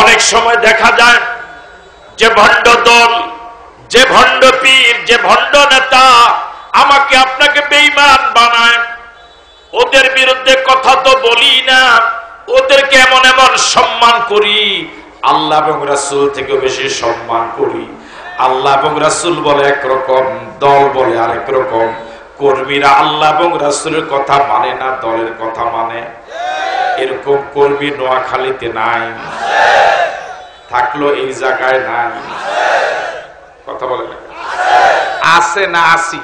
অনেক সময় দেখা যায় যে ভণ্ড দল, যে ভণ্ড পীর, যে ভণ্ড নেতা আমাকে আপনাকে বেঈমান বানায়। ওদের বিরুদ্ধে কথা তো বলি না, ওদেরকে এমন এমন সম্মান করি, আল্লাহ এবং রাসূল থেকে বেশি সম্মান করি। আল্লাহ এবং রাসূল বলে একরকম, দল বলে আরেক রকম। কর্মীরা আল্লাহ এবং রাসূলের কথা মানে না, দলের কথা মানে। এরকম কর্মী নোয়াখালীতে নাই, থাকলো এই জায়গায় নাই। কথা বলে না, আছে না আসি?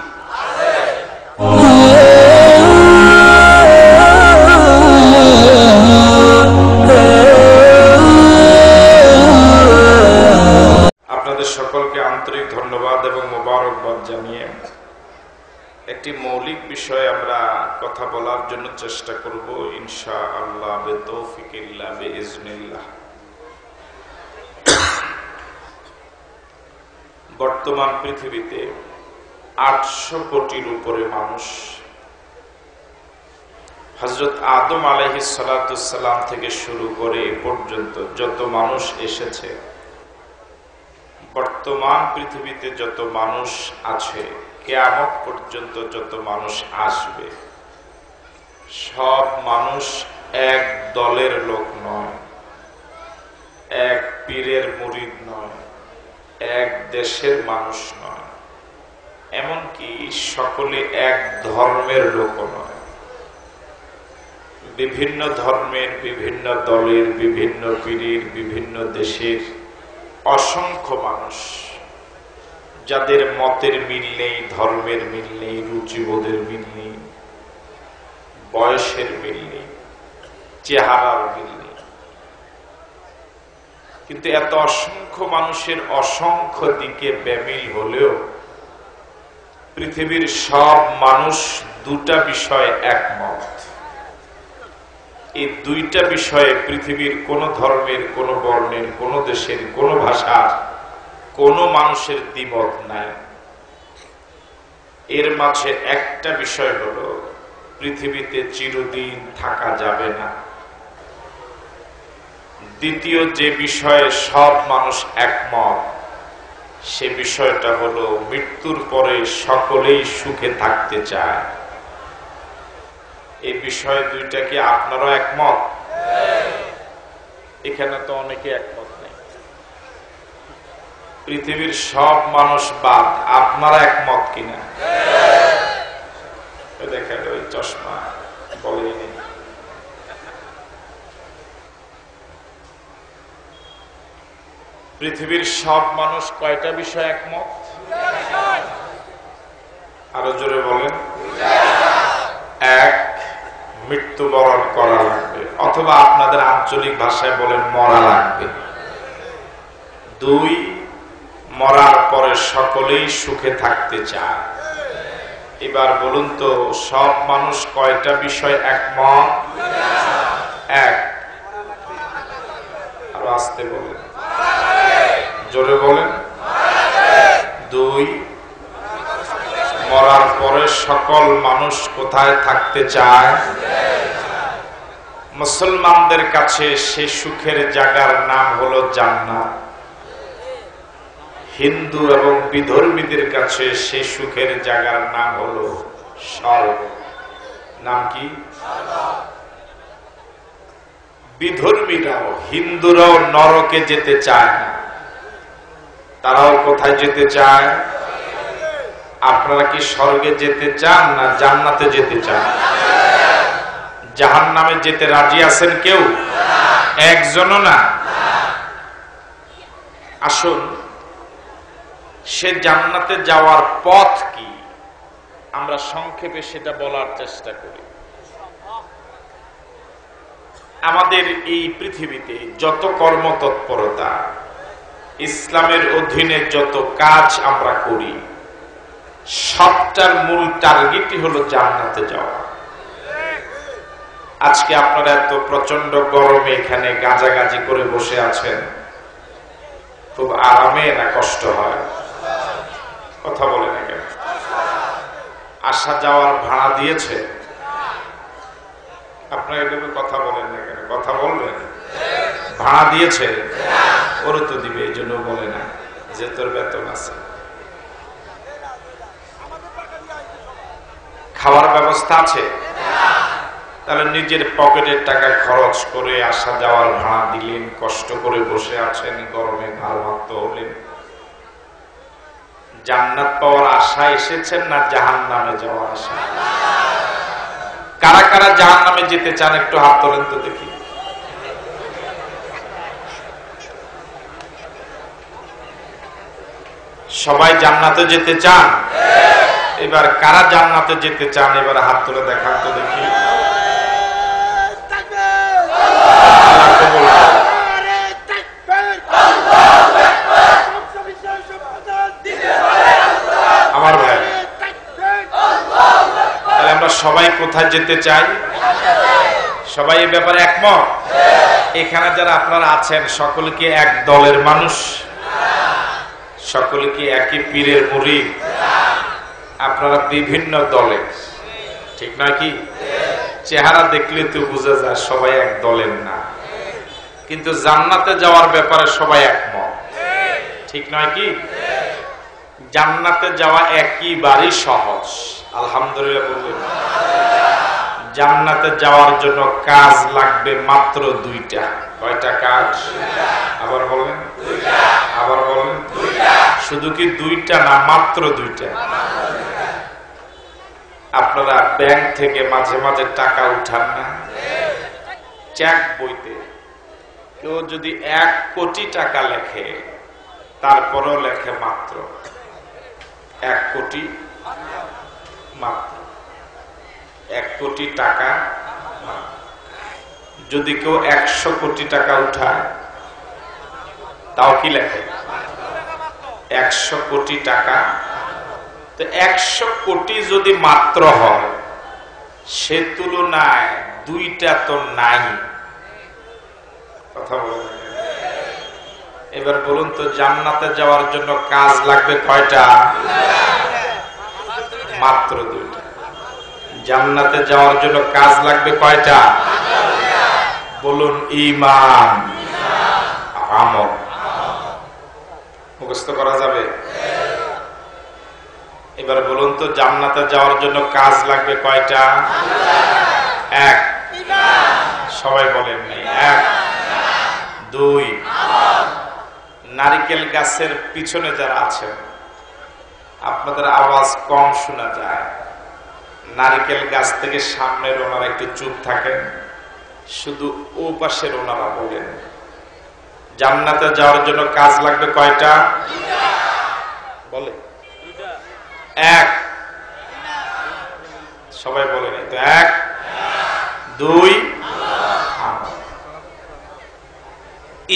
আপনাদের সকলকে আন্তরিক ধন্যবাদ এবং মোবারকবাদ জানিয়ে একটি মৌলিক বিষয়ে আমরা কথা বলার জন্য চেষ্টা করব ইনশাআল্লাহ বিতৌফিকিল্লাহ বিইজনিল্লাহ। বর্তমান পৃথিবীতে 800 কোটির উপরে মানুষ। হযরত আদম আলাইহিস সালাতুস সালাম থেকে শুরু করে এ পর্যন্ত যত মানুষ এসেছে, বর্তমান পৃথিবীতে যত মানুষ আছে, কিয়ামত পর্যন্ত যত মানুষ আসবে, সব মানুষ এক দলের লোক নয়, এক পীরের মুরিদ নয়, এক দেশের মানুষ নয়, এমনকি সকলে এক ধর্মের লোক নয়। বিভিন্ন ধর্মের, বিভিন্ন দলের, বিভিন্ন পীরের, বিভিন্ন দেশের অসংখ্য মানুষ, যাদের মতের মিল নেই, ধর্মের মিল নেই, রুচিবোধের মিল নেই, বয়সের মিল নেই, চেহারার মিল নেই। কিন্তু এত অসংখ্য মানুষের অসংখ্য দিকে বেমিল হলেও পৃথিবীর সব মানুষ দুটা বিষয়ে একমত। এই দুইটা বিষয়ে পৃথিবীর কোন ধর্মের, কোন বর্ণের, কোন দেশের, কোন ভাষার কোন মানুষের দ্বিমত নাই। এর মাঝে একটা বিষয় হলো পৃথিবীতে চিরদিন থাকা যাবে না। দ্বিতীয় যে বিষয়ে সব মানুষ একমত, সে বিষয়টা হলো মৃত্যুর পরে সকলেই সুখে থাকতে চায়। এই বিষয় দুইটা কি আপনারা একমত? এখানে তো অনেকে একমত নেই। পৃথিবীর সব মানুষ বাদ, আপনারা একমত কিনা? দেখেন ওই চশমা বলেনি। পৃথিবীর সব মানুষ কয়টা বিষয় একমত? আরো জোরে বলেন। এক, মৃত্যুবরণ করা লাগবে, অথবা আপনাদের আঞ্চলিক ভাষায় বলেন মরা লাগবে। দুই, মরার পরে সকলেই সুখে থাকতে চায়। এবার বলুন তো সব মানুষ কয়টা বিষয় একমত? এক। আরো আস্তে বলেন, জোরে বলেন। দুই, মরার পরে সকল মানুষ কোথায় থাকতে চায়? মুসলমানদের কাছে সে সুখের জায়গার নাম হলো জান্নাত। হিন্দু এবং বিধর্মীদের কাছে সে সুখের জায়গার নাম হলো স্বর্গ। নাম কি? বিধর্মীরাও, হিন্দুরাও নরকে যেতে চায় না, তারাও কোথায় যেতে চায়? আপনারা কি স্বর্গে যেতে চান না জান্নাতে যেতে চান? জাহান্নামে যেতে রাজি আছেন কেউ? একজনও না। আসুন, সে জান্নাতে যাওয়ার পথ কি আমরা সংক্ষেপে সেটা বলার চেষ্টা করি। আমাদের এই পৃথিবীতে যত কর্মতৎপরতা, ইসলামের অধীনে যত কাজ আমরা করি, সবটার মূল টার্গেটই হলো জান্নাতে যাওয়া। আজকে আপনারা এত প্রচন্ড গরমে এখানে গাজাগাজি করে বসে আছেন, খুব আরামে না কষ্ট হয়? কথা বলে না কেন? আসা যাওয়ার ভাড়া দিয়েছে? আপনারা এভাবে কথা বলেন না কেন? কথা বলবেন। ভাড়া দিয়েছে? ওর তো দিবে, এই জন্য বলে না যে তোর বেতন আছে। খাওয়ার ব্যবস্থা আছে? তাহলে নিজের পকেটের টাকা খরচ করে আসা যাওয়ার ভাড়া দিলেন, কষ্ট করে বসে আছেন, গরমে ঘাড় হলেন। জান্নাত পাওয়ার আশা এসেছেন না জাহান্নামে যাওয়ার আশা? কারা কারা জাহান্নামে যেতে চান একটু হাত তোলেন তো দেখি। সবাই জান্নাতে যেতে চান? এবার কারা জান্নাতে যেতে চান এবার হাত তুলে দেখান তো দেখি। আমার ভাই, তাহলে আমরা সবাই কোথায় যেতে চাই? সবাই এই ব্যাপারে একমত? এখানে যারা আপনারা আছেন সকলে কি এক দলের মানুষ? সকলে কি একই পীরের মুরিদ? আপনারা বিভিন্ন দলে, ঠিক নয় কি? চেহারা দেখলে তো বোঝা যায় সবাই এক দলের না, কিন্তু জান্নাতে যাওয়ার ব্যাপারে সবাই একমত, ঠিক নয় কি? জান্নাতে যাওয়া একেবারেই সহজ, আলহামদুলিল্লাহ বলবেন। জান্নাতে যাওয়ার জন্য কাজ লাগবে মাত্র দুইটা। কয়টা কাজ? আবার বলেন, আবার বলেন। শুধু কি দুইটা না, মাত্র দুইটা। আপনারা ব্যাংক থেকে মাঝে মাঝে টাকা উঠান না? চেক বইতে কেউ যদি 1 কোটি টাকা লেখে, তারপরও লেখে মাত্র 1 কোটি, মাত্র 1 কোটি টাকা। যদি কেউ 100 কোটি টাকা উঠায়, তাও কি লেখে? 100 কোটি টাকা। তো 100 কোটি যদি মাত্র হয়, সে তুলনায় দুইটা তো নাই। কথা বলেন। এবার বলুন তো, জান্নাতে যাওয়ার জন্য কাজ লাগবে কয়টা? মাত্র দুইটা। জান্নাতে যাওয়ার জন্য কাজ লাগবে কয়টা? বলুন, ঈমান, আমল। মুখস্থ করা যাবে? এবার বলুন তো, জান্নাতে যাওয়ার জন্য কাজ লাগবে কয়টা? 1। সবাই বলেন নাই। 1, 2। নারিকেল গাছের পিছনে যারা আছেন, আপনাদের আওয়াজ কম শোনা যায়। নারিকেল গাছ থেকে সামনের ওনারা একটু চুপ থাকেন, শুধু ও পাশের ওনারা বলেন, জান্নাতে যাওয়ার জন্য কাজ লাগবে কয়টা? বলে 1। সবাই বলেন তো। 1, 2।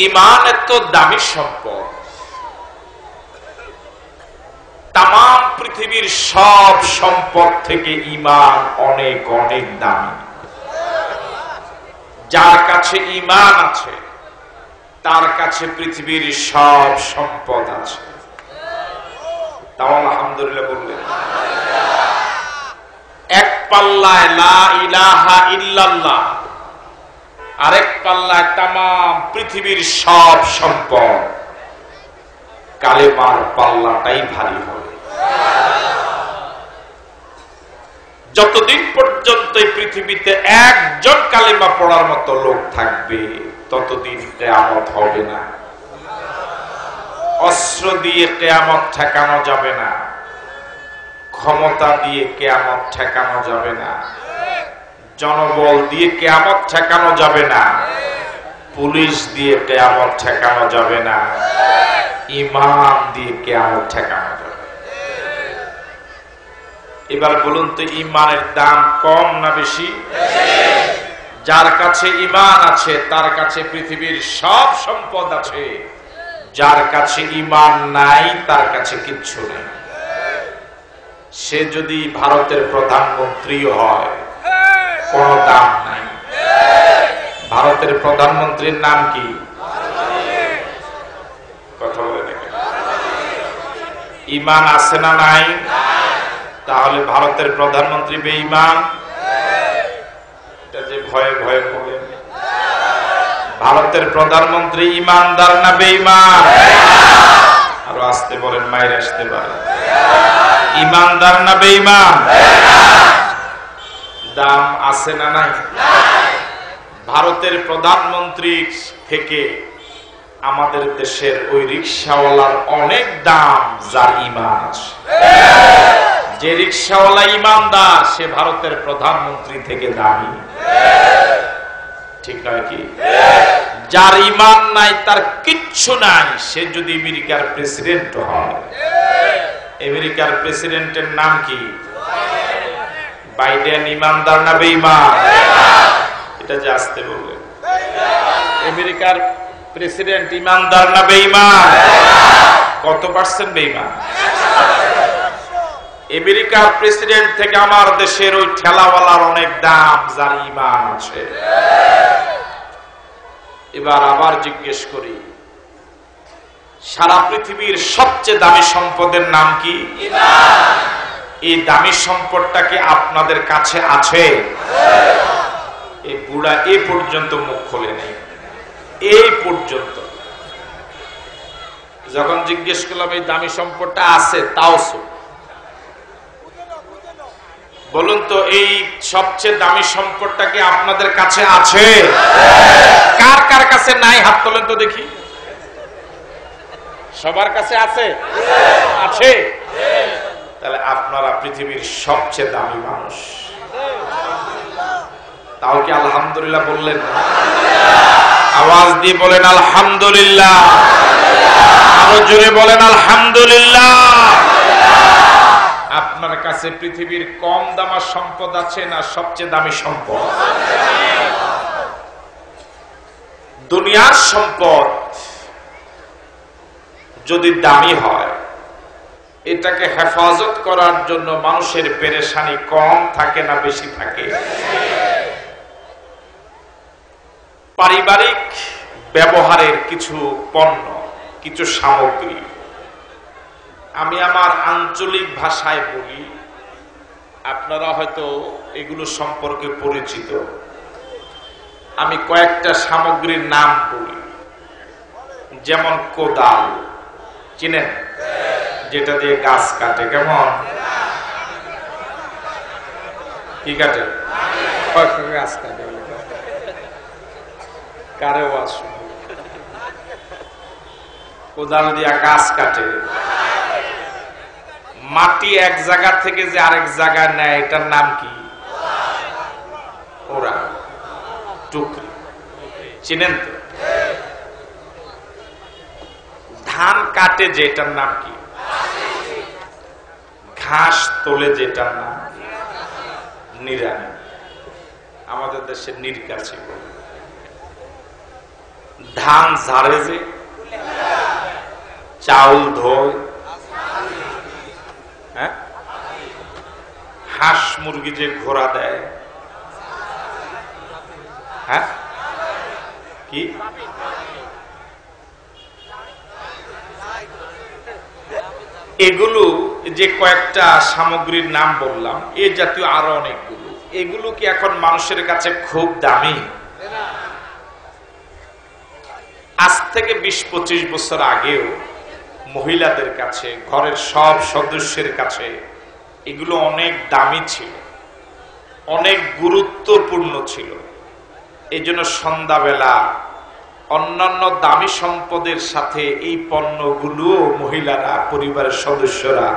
ঈমান এত দামি সম্পদ, তাম পৃথিবীর সব সম্পদ থেকে ঈমান অনেক অনেক দামি। যার কাছে ঈমান আছে, তার কাছে পৃথিবীর সব সম্পদ আছে। তাও আলহামদুলিল্লাহ বললেন। এক পাল্লায় লা ইলাহা ইল্লাল্লাহ, আরেক পাল্লায় তাম পৃথিবীর সব সম্পদ। কালেমার পাল্লাটাই ভারী হবে। যতদিন পর্যন্ত এই পৃথিবীতে একজন কালেমা পড়ার মতো লোক থাকবে, ততদিন কিয়ামত হবে না। অস্ত্র দিয়ে কিয়ামত ঠেকানো যাবে না, ক্ষমতা দিয়ে কিয়ামত ঠেকানো যাবে না, জনবল দিয়ে কিয়ামত ঠেকানো যাবে না, পুলিশ দিয়ে কিয়ামত ঠেকানো যাবে না, ঈমান দিয়ে কিয়ামত ঠেকানো যাবে। এবার বলুন তো, ঈমানের দাম কম না বেশি? যার কাছে ঈমান আছে, তার কাছে পৃথিবীর সব সম্পদ আছে। যার কাছে ঈমান নাই, তার কাছে কিচ্ছু নেই। সে যদি ভারতের প্রধানমন্ত্রী হয়, কোন দাম নাই। ভারতের প্রধানমন্ত্রীর নাম কি? কথা বলে দেখেন। ঈমান আছে না নাই? তাহলে ভারতের প্রধানমন্ত্রী বেঈমান? এটা যে ভয়ে ভয়ে বলেন, ভারতের প্রধানমন্ত্রী ইমানদার না বেঈমান? আরো আসতে বলেন, মায়ের আসতে পারে। ইমানদার না বেঈমান? দাম আছে না নাই? ভারতের প্রধানমন্ত্রী থেকে আমাদের দেশের ওই রিকশাওয়ালার অনেক দাম, যার ঈমান আছে। যে রিকশাওয়ালা ঈমানদার, সে ভারতের প্রধানমন্ত্রী থেকে দামি। ঠিক নয় কি? যার ঈমান নাই, তার কিচ্ছু নাই, সে যদি আমেরিকার প্রেসিডেন্ট হয়। আমেরিকার প্রেসিডেন্টের নাম কি? বাইডেন ঈমানদার না বেঈমান? এটা যে আসতে বললেন। আমেরিকার প্রেসিডেন্ট ঈমানদার না বেঈমান? কত পার্সেন্ট বেঈমান? আমেরিকার প্রেসিডেন্ট থেকে আমার দেশের ওই ঠেলাওয়ালার অনেক দাম, যার ঈমান আছে। এবার আবার জিজ্ঞেস করি, সারা পৃথিবীর সবচেয়ে দামি সম্পদের নাম কি? ঈমান। এই দামি সম্পদটা কি আপনাদের কাছে আছে? এই বুড়া এ পর্যন্ত মুখ খোলে নেই। এই পর্যন্ত যখন জিজ্ঞেস করলাম এই দামি সম্পদটা আছে, তাও বলুন তো, এই সবচেয়ে দামি সম্পদটা কি আপনাদের কাছে আছে? কার কার কাছে নাই হাত তোলেন তো দেখি। সবার কাছে আছে? আছে। তাহলে আপনারা পৃথিবীর সবচেয়ে দামি মানুষ। তাও কি আলহামদুলিল্লাহ বললেন? আওয়াজ দিয়ে বলেন আলহামদুলিল্লাহ। আরো জোরে বলেন আলহামদুলিল্লাহ। আপনার কাছে পৃথিবীর কম দামি সম্পদ আছে না সবচেয়ে দামি সম্পদ? দুনিয়ার সম্পদ যদি দামি হয়, এটাকে হেফাজত করার জন্য মানুষের পেরেশানি কম থাকে না বেশি থাকে? পারিবারিক ব্যবহারের কিছু পণ্য, কিছু সামগ্রী, আমি আমার আঞ্চলিক ভাষায় বলি, আপনারা হয়তো এগুলো সম্পর্কে পরিচিত। আমি কয়েকটা সামগ্রীর নাম বলি, যেমন কোদাল, চিনেন? যেটা দিয়ে গাছ কাটে। কেমন? কি কাটে? গাছ কাটে। কারেও আসুন, কোদাল দিয়া গাছ কাটে। মাটি এক জায়গা থেকে যে আরেক জায়গায় নেয়, এটার নাম কি? ওরা টুকরি। চিনেন তো? ধান কাটে যেটার নাম কি? ঘাস তোলে যেটার নাম নিড়ানি। আমাদের দেশে নিরকাছি বলে। ধান ঝাড়ে যে, চাউল ধোয়, হ্যাঁ, হাঁস মুরগি যে ঘোড়া দেয়, হ্যাঁ, কি এগুলো যে কয়েকটা সামগ্রীর নাম বললাম, এ জাতীয় আরো অনেকগুলো। এগুলো কি এখন মানুষের কাছে খুব দামি? আজ থেকে 20-25 বছর আগেও মহিলাদের কাছে, ঘরের সব সদস্যের কাছে এগুলো অনেক দামি ছিল, অনেক গুরুত্বপূর্ণ ছিল। এই জন্য সন্ধ্যাবেলা অন্যান্য দামি সম্পদের সাথে এই পণ্যগুলো মহিলারা, পরিবারের সদস্যরা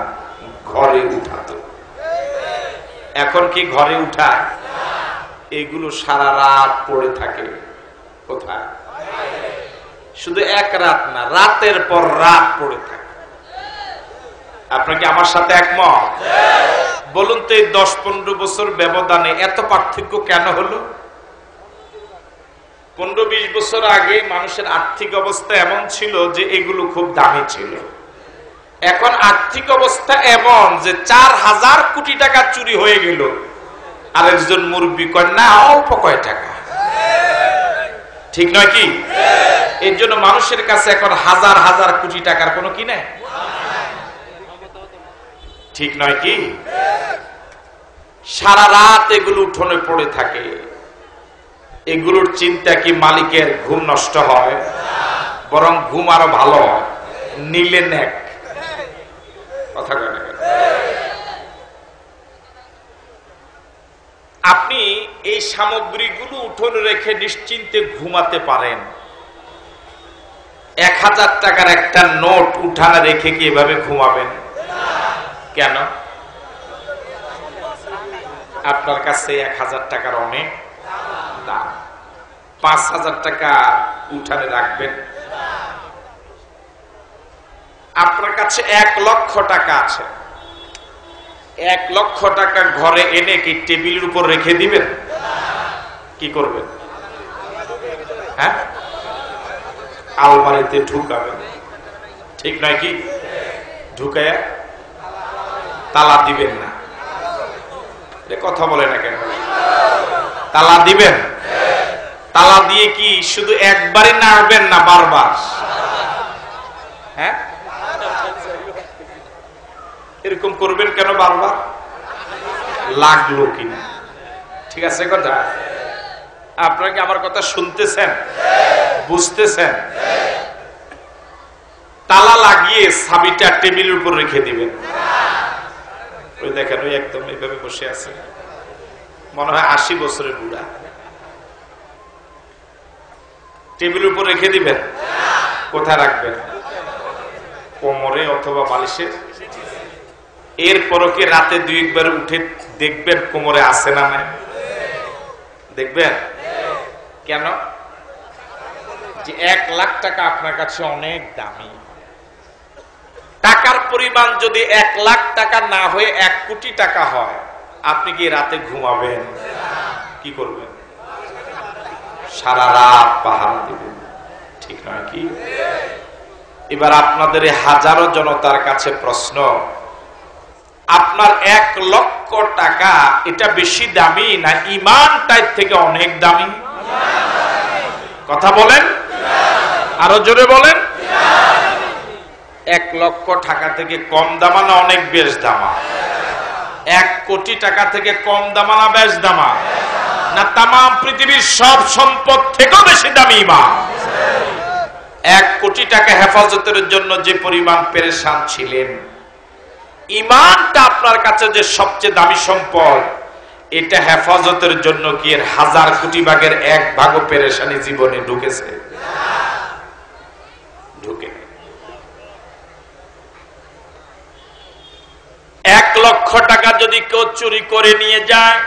ঘরে উঠাতো। এখন কি ঘরে উঠায়? এগুলো সারা রাত পড়ে থাকে। কোথায়? শুধু এক রাত না, রাতের পর রাত পড়ে থাকে। আপনি কি আমার সাথে একমত? বলুন তো, এই 10-15 বছর ব্যবধানে এত পার্থক্য কেন হলো? 15-20 বছর আগে মানুষের আর্থিক অবস্থা এমন ছিল যে এগুলো খুব দামি ছিল। এখন আর্থিক অবস্থা এমন যে 4000 কোটি টাকা চুরি হয়ে গেল, আরেকজন মুরব্বি কয় না অল্প কয় টাকা। ঠিক নয় কি? এর জন্য মানুষের কাছে এখন হাজার হাজার কোটি টাকার কোনো কি নাই। ঠিক নয় কি? সারা রাত এগুলো উঠোনে পড়ে থাকে। এগুলোর চিন্তা কি মালিকের ঘুম নষ্ট হয়? বরং ঘুম আরো ভালো হয়, নিলে নেক। কথা কয় না? আপনি এই সামগ্রীগুলো উঠোনে রেখে নিশ্চিন্তে ঘুমাতে পারেন। 1000 টাকার একটা নোট উঠানে রেখে কি এভাবে ঘুমাবেন? কেন? আপনার কাছে 1000 টাকার অনেক দাম। 5000 টাকা উঠানে রাখবেন। আপনার কাছে 1 লক্ষ টাকা আছে, 1 লক্ষ টাকা ঘরে এনে কি টেবিলের উপর রেখে দিবেন? কি করবেন? হ্যাঁ, আলমারিতে ঢুকাবেন, ঠিক নয় কি? ঢুকায়া তালা দিবেন না। কথা বলে না কেন? তালা দিবেন। তালা দিয়ে কি শুধু একবারই নাড়বেন না বারবার? হ্যাঁ, এরকম করবেন কেন বারবার? লাগলো কিনা? ঠিক আছে কথা? আপনারা কি আমার কথা শুনতেছেন, বুঝতেছেন? তালা লাগিয়ে চাবিটা টেবিলের উপর রেখে দিবেন। ওই দেখেন, ওই একদম এইভাবে বসে আছে, মনে হয় 80 বছরের বুড়া। টেবিলের উপর রেখে দিবেন। কোথায় রাখবেন? কোমরে অথবা বালিশে। এরপরও কি রাতে 2 একবার উঠে দেখবেন কোমরে আছে না নাই? দেখবেন কেন? যে 1 লাখ টাকা আপনার কাছে অনেক দামি। টাকার পরিমাণ যদি 1 লাখ টাকা না হয়ে 1 কোটি টাকা হয়, আপনি কি রাতে ঘুমাবেন? কি করবেন? সারা রাত পাহারা দিবেন, ঠিক নয় কি? এবার আপনাদের হাজারো জনতার কাছে প্রশ্ন, আপনার 1 লক্ষ টাকা এটা বেশি দামি না ঈমানটার থেকে অনেক দামি? কথা বলেন, আরো জোরে বলেন। 1 লক্ষ টাকা থেকে কম দামা না অনেক বেশ দামা? 1 কোটি টাকা থেকে কম দামা না বেশ দামা? না তাম পৃথিবীর সব সম্পদ থেকেও বেশি দামি ঈমান? 1 কোটি টাকা হেফাজতের জন্য যে পরিমাণ পেরেশান ছিলেন, ঈমানটা আপনার কাছে যে সবচেয়ে দামি সম্পদ, এটা হেফাজতের জন্য কি এর 1000 কোটি ভাগের 1 ভাগও পেরেশানি জীবনে ঢুকেছে? ঢুকে। 1 লক্ষ টাকা যদি কেউ চুরি করে নিয়ে যায়,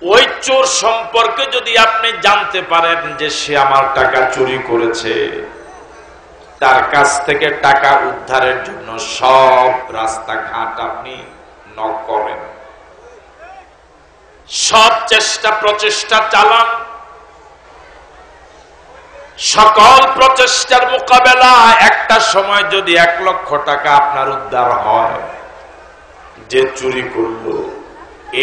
ওই চোর সম্পর্কে যদি আপনি জানতে পারেন যে সে আমার টাকা চুরি করেছে, তার কাছ থেকে টাকা উদ্ধারের জন্য সব রাস্তাঘাট আপনি নক করেন, সব প্রচেষ্টা চালান। সকল প্রচেষ্টার মোকাবেলা একটা সময় যদি 1 লক্ষ টাকা আপনার উদ্ধার হয়, যে চুরি করলো,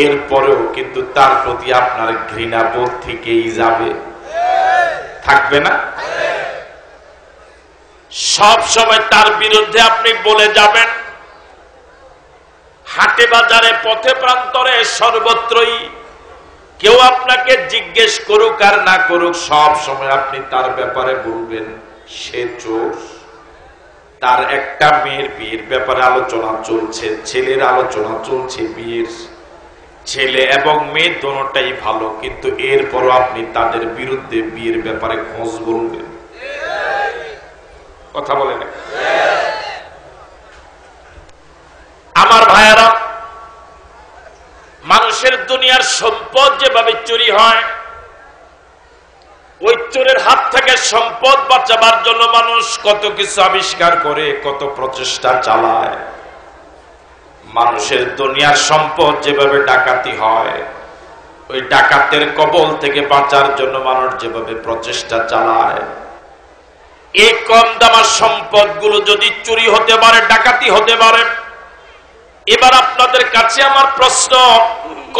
এরপরেও কিন্তু তার প্রতি আপনার ঘৃণা বোধ থেকেই যাবে, থাকবে না? সব সময় তার বিরুদ্ধে আপনি বলে যাবেন। হাটে বাজারে পথে প্রান্তরে সর্বত্রই কেউ আপনাকে জিজ্ঞেস করুক আর না করুক, সব সময় আপনি তার ব্যাপারে বলবেন সে চোর। তার একটা মেয়ের বিয়ের ব্যাপারে আলোচনা চলছে, ছেলের আলোচনা চলছে বিয়ের, ছেলে এবং মেয়ে দোনোটাই ভালো, কিন্তু এরপরও আপনি তাদের বিরুদ্ধে বিয়ের ব্যাপারে খোঁজ বলবেন। কথা বলে না? আমার ভাইয়ারা, মানুষের দুনিয়ার সম্পদ যেভাবে চুরি হয়, ওই চোরের হাত থেকে সম্পদ বাঁচাবার জন্য মানুষ কত কিছু আবিষ্কার করে, কত প্রচেষ্টা চালায়। মানুষের দুনিয়ার সম্পদ যেভাবে ডাকাতি হয়, ওই ডাকাতের কবল থেকে বাঁচার জন্য মানুষ যেভাবে প্রচেষ্টা চালায়। এই কম দামা সম্পদগুলো যদি চুরি হতে পারে, ডাকাতি হতে পারে, এবার আপনাদের কাছে আমার প্রশ্ন,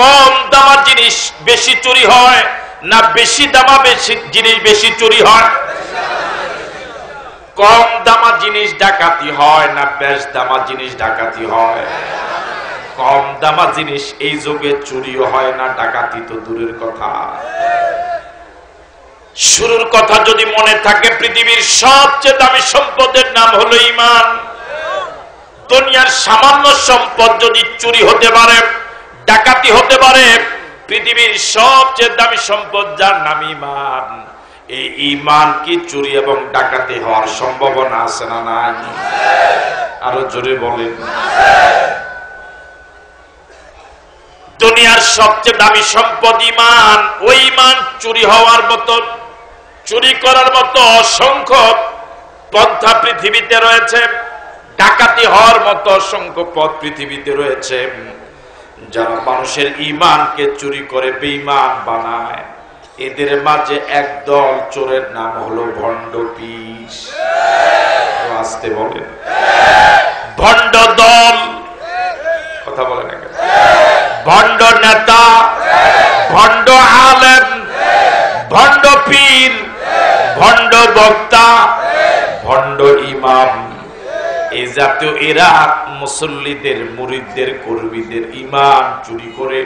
কম দামা জিনিস বেশি চুরি হয় না বেশি দামা জিনিস বেশি চুরি হয়? কম দামা জিনিস ডাকাতি হয় না বেশ দামা জিনিস ডাকাতি হয়? কম দামা জিনিস এই যুগে চুরিও হয় না, ডাকাতি তো দূরের কথা। শুরুর কথা যদি মনে থাকে, পৃথিবীর সবচেয়ে দামি সম্পদের নাম হলো ঈমান। দুনিয়ার সামান্য সম্পদ যদি চুরি হতে পারে, ডাকাতি হতে পারে, পৃথিবীর সবচেয়ে দামি সম্পদ যার নাম ঈমান, এই ঈমান কি চুরি এবং ডাকাতি হওয়ার সম্ভাবনা আছে না নাই? আরো জোরে বলেন। দুনিয়ার সবচেয়ে দামি সম্পদ ঈমান। ওই ঈমান চুরি হওয়ার মতো, চুরি করার মতো অসংখ্য পন্থা পৃথিবীতে রয়েছে, ডাকাতি হওয়ার মতো অসংখ্য পথ পৃথিবীতে রয়েছে। যারা মানুষের ঈমানকে চুরি করে বেঈমান বানায়, এদের মাঝে একদল চোরের নাম হলো ভণ্ড পীর। আসতে বলেন, ভণ্ড দল। কথা বলে না কেন? ভণ্ড নেতা, ভণ্ড আলেম, ভণ্ড পীর, ভণ্ড বক্তা, ভণ্ড ইমাম, এই জাতীয় এরা মুসল্লিদের, মুরিদদের, কর্মীদের ঈমান চুরি করে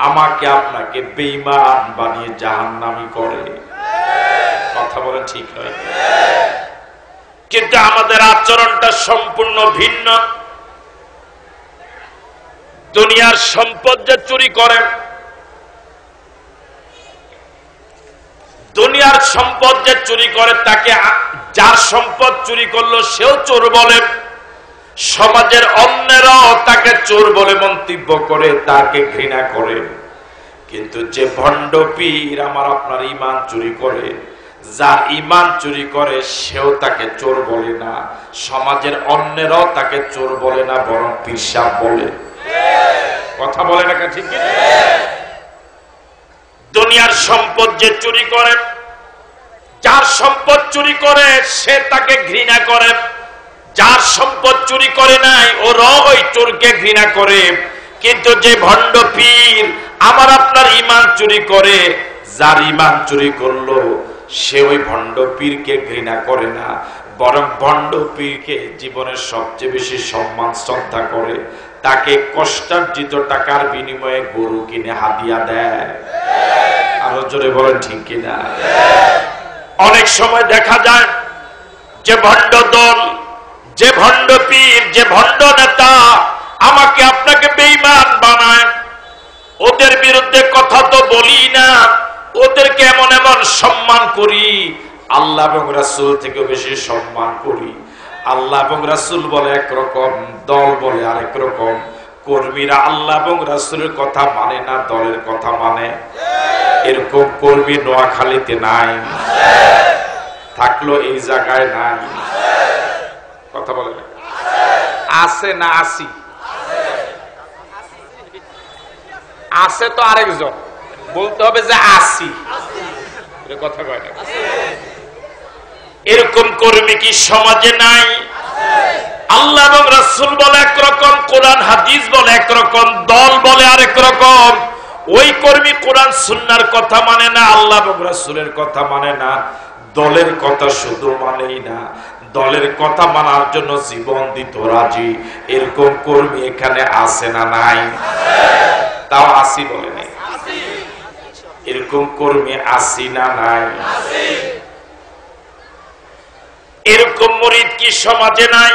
আমাকে আপনাকে বেঈমান বানিয়ে জাহান্নামী করে। কথা বলে ঠিক নয়? কিন্তু আমাদের আচরণটা সম্পূর্ণ ভিন্ন। দুনিয়ার সম্পদ যে চুরি করে, দুনিয়ার সম্পদ যে চুরি করে তাকে, যার সম্পদ চুরি করলো সেও চোর বলে, সমাজের অন্যরাও তাকে চোর বলে মন্তব্য করে, তাকে ঘৃণা করে। কিন্তু যে ভণ্ড পীর আমার আপনার ঈমান চুরি করে, যার ঈমান চুরি করে, সেও তাকে চোর বলে না, সমাজের অন্যরাও তাকে চোর বলে না, বরং পীর সাহেব বলে। কথা বলে না ঠিক কি? দুনিয়ার সম্পদ যে চুরি করে, যার সম্পদ চুরি করে সে তাকে ঘৃণা করে, যার সম্পদ চুরি করে নাই ওরা ওই চোরকে ঘৃণা করে। কিন্তু যে ভণ্ড পীর আমার আপনার ঈমান চুরি করে, যার ঈমান চুরি করলো সে ওই ভণ্ড পীরকে ঘৃণা করে না, বরং ভণ্ড পীরকে জীবনের সবচেয়ে বেশি সম্মান শ্রদ্ধা করে, তাকে কষ্টার্জিত টাকার বিনিময়ে গরু কিনে হাদিয়া দেয়। আরো জোরে বলেন ঠিক কিনা? অনেক সময় দেখা যায় যে ভণ্ড দল, যে ভণ্ড পীর, যে ভণ্ড নেতা আমাকে আপনাকে বেঈমান বানায়, ওদের বিরুদ্ধে কথা তো বলি না, ওদেরকে এমন এমন সম্মান করি, আল্লাহ এবং রাসূল থেকে বেশি সম্মান করি। আল্লাহ এবং রাসূল বলে একরকম, দল বলে আরেক রকম। কর্মীরা আল্লাহ এবং রাসূলের কথা মানে না, দলের কথা মানে। এরকম কর্মী নোয়াখালীতে নাই, থাকলো এই জায়গায় নাই। কথা বলে না? আছে না? আসি আছে তো আরেকজন, বলতে হবে যে আসি। কথা কয় না? এরকম কর্মী কি সমাজে নাই? আল্লাহ এবং রাসূল বলে একরকম, কোরআন হাদিস বলে একরকম, দল বলে আরেক রকম। ওই কর্মী কোরআন সুন্নাহর কথা মানে না, আল্লাহ এবং রাসূলের কথা মানে না, দলের কথা শুধু মানেই না, দলের কথা মানার জন্য জীবন দিত রাজি। এরকম কর্মী এখানে আছে না নাই? তাও আসি বলে নাই। এরকম কর্মী আসি না নাই? এরকম মুরিদ কি সমাজে নাই?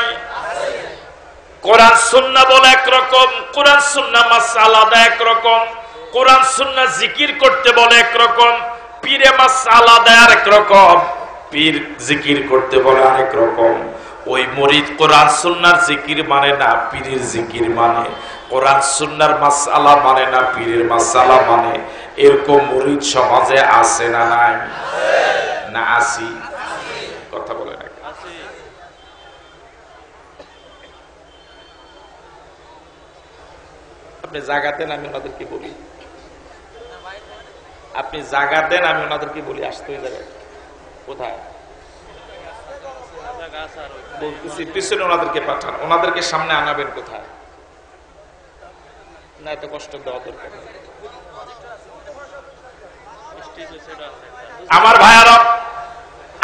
কোরআন সুন্নাহ বলে একরকম, কোরআন সুন্নাহ মাসআলা একরকম, কোরআন সুন্নাহ জিকির করতে বলে একরকম, পীরে মাসআলা আরেক রকম, পীর জিকির করতে বলে আরেক রকম। ওই মুরিদ কোরআন সুন্নাহর জিকির মানে না, পীরের জিকির মানে। কোরআন সুন্নাহর মাসআলা মানে না, পীরের মাসআলা মানে। এরকম মুরিদ সমাজে আছে না নাই? না আসি? কথা বলে না? আপনি জায়গা দেন, আমি ওনাদেরকে বলি। আপনি জায়গা দেন, আমি ওনাদেরকে বলি আসতে। ওই জায়গায় কোথায় বলতেছি, পিছনে ওনাদেরকে পাঠান, ওনাদেরকে সামনে আনাবেন। কোথায়? না এত কষ্ট দেওয়া দরকার। আমার ভাইয়ারা,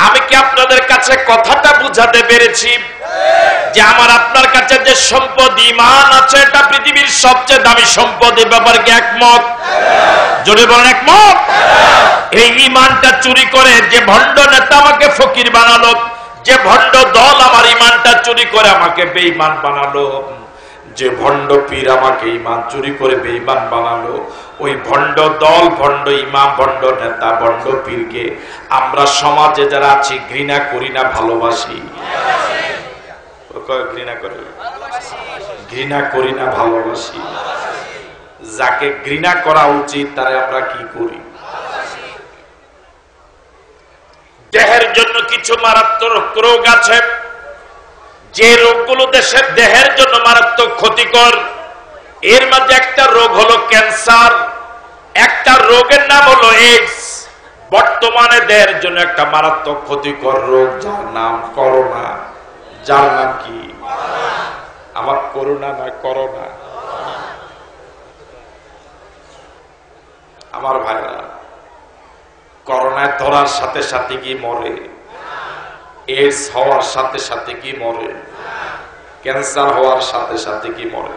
আমি কি আপনাদের কাছে কথাটা বুঝাতে পেরেছি? যে আমার আপনার কাছে যে সম্পদ ঈমান আছে এটা পৃথিবীর সবচেয়ে দামি সম্পদ, এই ব্যাপারে কি একমত? জোরে বলেন একমত। এই ঈমানটা চুরি করে যে ভণ্ড নেতা আমাকে ফকির বানালো, যে ভণ্ড দল আমার ঈমানটা চুরি করে আমাকে বেঈমান বানালো, যে ভণ্ড পীর আমাকে ঈমান চুরি করে বেঈমান বানালো, ওই ভণ্ড দল, ভণ্ড ইমাম, ভণ্ড নেতা, ভণ্ড পীরকে আমরা সমাজে যারা আছি ঘৃণা করি না ভালোবাসি? ঘৃণা করি, ঘৃণা করি না ভালোবাসি? যাকে ঘৃণা করা উচিত তারে আমরা কি করি? দেহের জন্য কিছু মারাত্মক রোগ আছে, যে রোগগুলো দেশের দেহের জন্য মারাত্মক ক্ষতিকর। এর মাঝে একটা রোগ হলো ক্যান্সার, একটা রোগের নাম হলো এইডস। বর্তমানে দেহের জন্য একটা মারাত্মক ক্ষতিকর রোগ যার নাম করোনা। যার নাম কি? আমার করোনা না, করোনা। আমার ভাইরা, করোনায় ধরার সাথে সাথে কি মরে? এইডস হওয়ার সাথে সাথে কি মরে? ক্যান্সার হওয়ার সাথে সাথে কি মরে?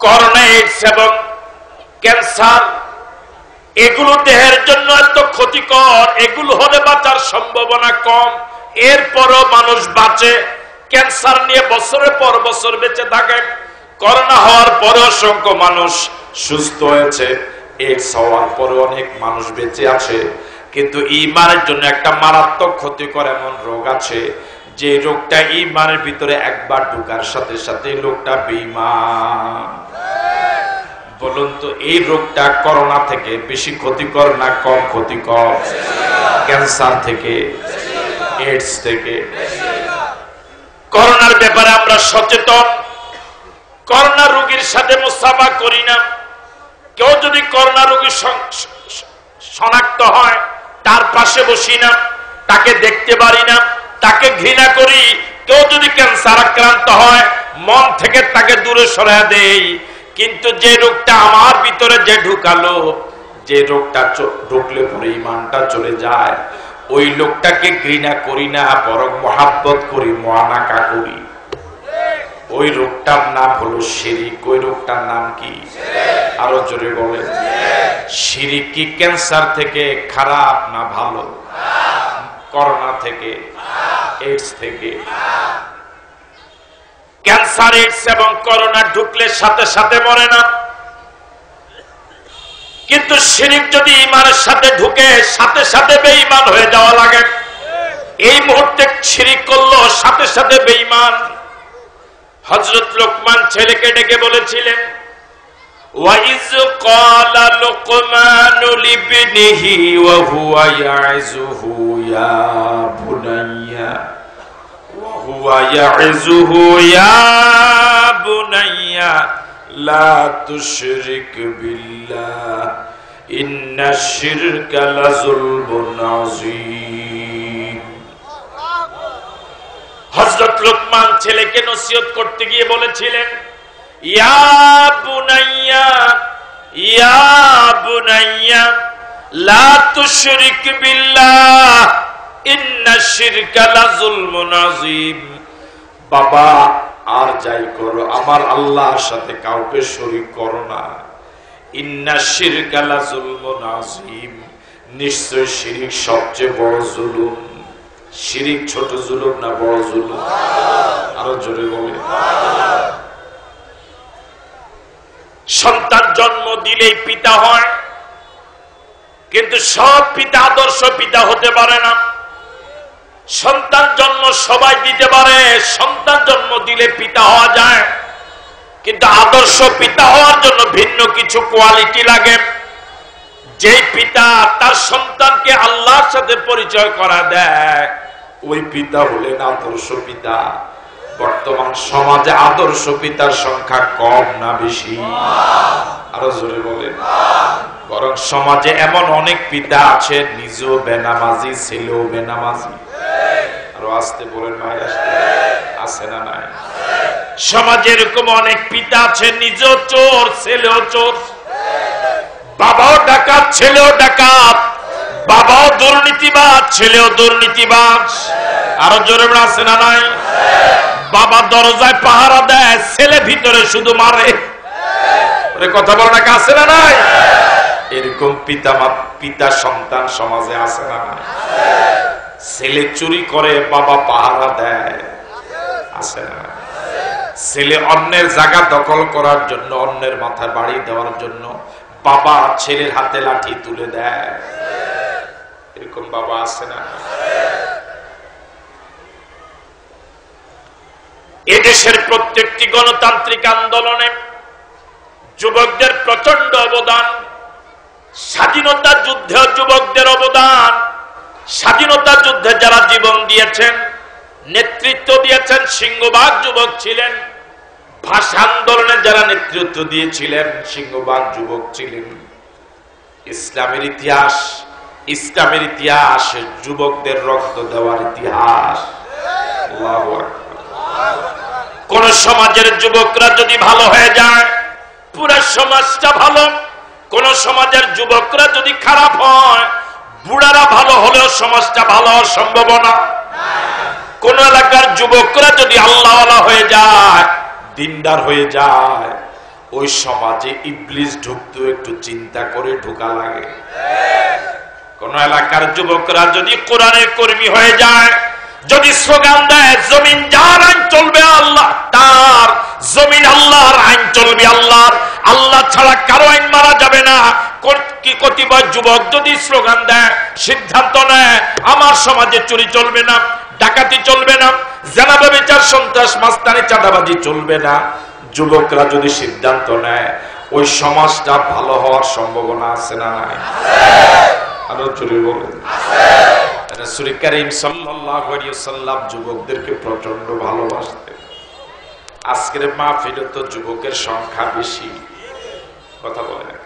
করোনা, এইডস এবং ক্যান্সার এগুলো দেহের জন্য এত ক্ষতিকর, এগুলো হলে বাঁচার সম্ভাবনা কম, এরপরও মানুষ বাঁচে। ক্যান্সার নিয়ে বছরের পর বছর বেঁচে থাকে। করোনা হওয়ার পরে অসংখ্য মানুষ সুস্থ হয়েছে, এইডস হওয়ার পরে অনেক মানুষ বেঁচে আছে। কিন্তু ঈমানের জন্য একটা মারাত্মক ক্ষতিকর এমন রোগ আছে, যে রোগটা ঈমানের ভিতরে একবার ঢোকার সাথে সাথে লোকটা বেঈমান। বলুন তো, এই রোগটা করোনা থেকে বেশি ক্ষতিকর না কম ক্ষতিকর? ক্যান্সার থেকে, এইডস থেকে। করোনার ব্যাপারে আমরা সচেতন। করোনা রোগীর সাথে মুসাফা করি না। কেউ যদি করোনা রোগী শনাক্ত হয় তার পাশে বসি না, তাকে দেখতে পারি না, তাকে ঘৃণা করি। কেউ যদি ক্যান্সার আক্রান্ত হয় মন থেকে তাকে দূরে সরিয়ে দেই। কিন্তু যে রোগটা আমার ভিতরে যে ঢুকালো, যে রোগটা ঢুকলে পরে ঈমানটা চলে যায়, ওই লোকটাকে ঘৃণা করি না, বরং মহাব্বত করি, মুআনাকা করি। ওই রোগটার নাম হলো শিরিক। ওই রোগটার নাম কি? আরো জোরে বলেন। শিরিক কি ক্যান্সার থেকে খারাপ না ভালো? করোনা থেকে, এইডস থেকে। ক্যান্সার, এইডস এবং করোনা ঢুকলে সাথে সাথে মরে না, কিন্তু শিরিক যদি ঈমানের সাথে ঢুকে সাথে সাথে বেঈমান হয়ে যাওয়া লাগে। এই মুহূর্তে শিরিক করলো, সাথে সাথে বেঈমান। হযরত লোকমান ছেলেকে ডেকে বলেছিলেন, ওয়াইজ ক্বালা লুকমানু লিবনিহি ওয়া হুয়া ইয়াইযুহু ইয়া বুনাইয়া ওয়া হুয়া ইয়াইযুহু ইয়া বুনাইয়া লা তুশরিক বিল্লাহ ইন্নাশ শিরকা লাযুলমুন আযীম। হযরত লোকমান ছেলেকে নসিহত করতে গিয়ে বলেছিলেন, ইয়া বুনাইয়া ইয়া বুনাইয়া লা তুশরিক বিল্লাহ ইন্নাশ শিরকা লাযুলমুন আযীম। বাবা, আর যাই করো আমার আল্লাহর সাথে কাউকে শরীক করো না। ইন্নাশ শিরকা লাযুলমুন আযীম, নিশ্চয় শিরিক সবচেয়ে বড় জুলুম। শিরিক ছোট জুলুম না বড় জুলুম? আরো জোরে বলে। সন্তান জন্ম দিলেই পিতা হয়, কিন্তু সব পিতা আদর্শ পিতা হতে পারে না। সন্তান জন্ম সবাই দিতে পারে, সন্তান জন্ম দিলে পিতা হওয়া যায়, কিন্তু আদর্শ পিতা হওয়ার জন্য ভিন্ন কিছু কোয়ালিটি লাগে। যে পিতা তার সন্তানকে আল্লাহর সাথে পরিচয় করা দেয়, ওই পিতা হলেন আদর্শ পিতা। বর্তমান সমাজে আদর্শ পিতার সংখ্যা কম না বেশি? আরো জোরে বলেন। বরং সমাজে এমন অনেক পিতা আছে নিজেও বেনামাজি, ছেলেও বেনামাজি। আরো আসতে বলেন ভাই, আছে না নাই? সমাজে এরকম অনেক পিতা আছে নিজেও চোর, ছেলেও চোর। বাবাও ডাকাত, ছেলেও ডাকাত। বাবাও দুর্নীতিবাজ, ছেলেও দুর্নীতিবাজ। আরো জোরে আছে না নাই? বাবা দরজায় পাহারা দেয়, ছেলে ভিতরে শুধু মারে। কথা বলে নাকি আছে না নাই? এরকম পিতা সন্তান সমাজে আছে না নাই? ছেলে চুরি করে, বাবা পাহারা দেয়, আছে না? ছেলে অন্যের জায়গা দখল করার জন্য, অন্যের মাথায় বাড়ি দেওয়ার জন্য বাবা ছেলের হাতে লাঠি তুলে দেয়। এরকম বাবা আছে না? এদেশের প্রত্যেকটি গণতান্ত্রিক আন্দোলনে যুবকদের প্রচন্ড অবদান। স্বাধীনতা যুদ্ধে যুবকদের অবদান। স্বাধীনতা যুদ্ধে যারা জীবন দিয়েছেন, নেতৃত্ব দিয়েছেন, সিংহভাগ যুবক ছিলেন। ভাষা আন্দোলনে যারা নেতৃত্ব দিয়েছিলেন, সিংহভাগ যুবক ছিলেন। ইসলামের ইতিহাস যুবকদের রক্ত দেওয়ার ইতিহাস। আল্লাহু আকবার। কোন সমাজের যুবকরা যদি ভালো হয়ে যায়, পুরো সমাজটা ভালো। কোন সমাজের যুবকরা যদি খারাপ হয়, বুড়ারা ভালো হলেও সমাজটা ভালো হওয়ার সম্ভাবনা। কোন এলাকার যুবকরা যদি আল্লাহওয়ালা হয়ে যায়, দিনদার হয়ে যায়, ওই সমাজে ইবলিস ঢুকতো একটু চিন্তা করে ঢোকা লাগে। কোন এলাকার যুবকরা যদি কোরআনের কর্মী হয়ে যায়, যদি স্লোগান দেয় জমিন যার আইন চলবে আল্লাহ তার, জমিন আল্লাহর আইন চলবে আল্লাহর, আল্লাহ ছাড়া কারো আইন মারা যাবে না। কতিপয় যুবক যদি স্লোগান দেয়, সিদ্ধান্ত নেয় আমার সমাজে চুরি চলবে না, ডাকাতি চলবে না, জেনা ব্যভিচার সন্ত্রাস মাস্তানি চাঁদাবাজি চলবে না, যুবকরা যদি সিদ্ধান্ত নেয়, ওই সমাজটা ভালো হওয়ার সম্ভাবনা আছে না নাই? আরো চুরি বলেন। রাসূল কারীম সাল্লাল্লাহু আলাইহি ওয়াসাল্লাম যুবকদেরকে প্রচন্ড ভালোবাসতেন। আজকের মাহফিলে তো যুবকের সংখ্যা বেশি। কথা বলে না?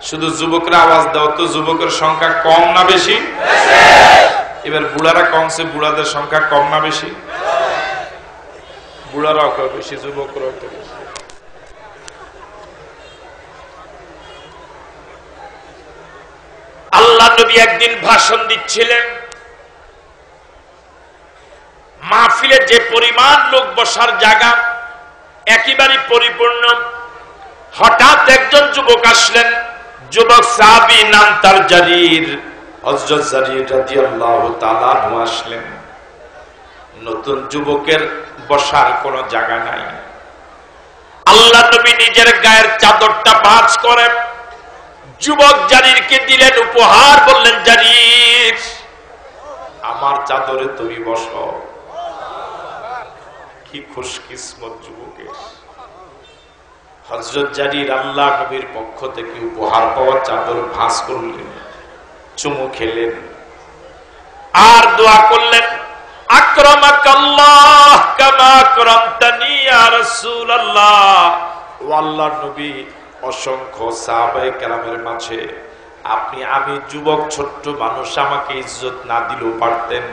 শুধু যুবকরা আওয়াজ দাও তো, যুবকের সংখ্যা কম না বেশি? এবার বুড়ারা কমছে, বুড়াদের সংখ্যা কম না বেশি? বুড়ারাও কম বেশি, যুবকরাও কম বেশি। আল্লাহ নবী একদিন ভাষণ দিচ্ছিলেন, মাহফিলে যে পরিমাণ লোক বসার জায়গা একেবারে পরিপূর্ণ। হঠাৎ একজন যুবক আসলেন, যুবক সাহাবী, নাম তার জারির, হযরত জারির রাদিয়াল্লাহু তাআলা আনহু আসলেন। নতুন যুবকের বসার কোনো জায়গা নাই। আল্লাহ নবী নিজের গায়ের চাদরটা ভাঁজ করে যুবক জারিরকে দিলেন উপহার, বললেন জারির আমার চাদরে তুমি বসো। কি খুশকিসমত যুবকের। হযরত জারির আল্লাহ নবীর পক্ষ থেকে উপহার পাওয়া চাদর ভাঁজ করলেন, চুমু খেলেন, আর দোয়া করলেন, আকরামাকাল্লাহ কামা আকরামতানি ইয়া রাসূলুল্লাহ। ও আল্লাহর নবী, অসংখ্য সাহাবায়ে কেরামের মাঝে আমি যুবক ছোট্ট মানুষ, আমাকে ইজ্জত না দিলেও পারতেন,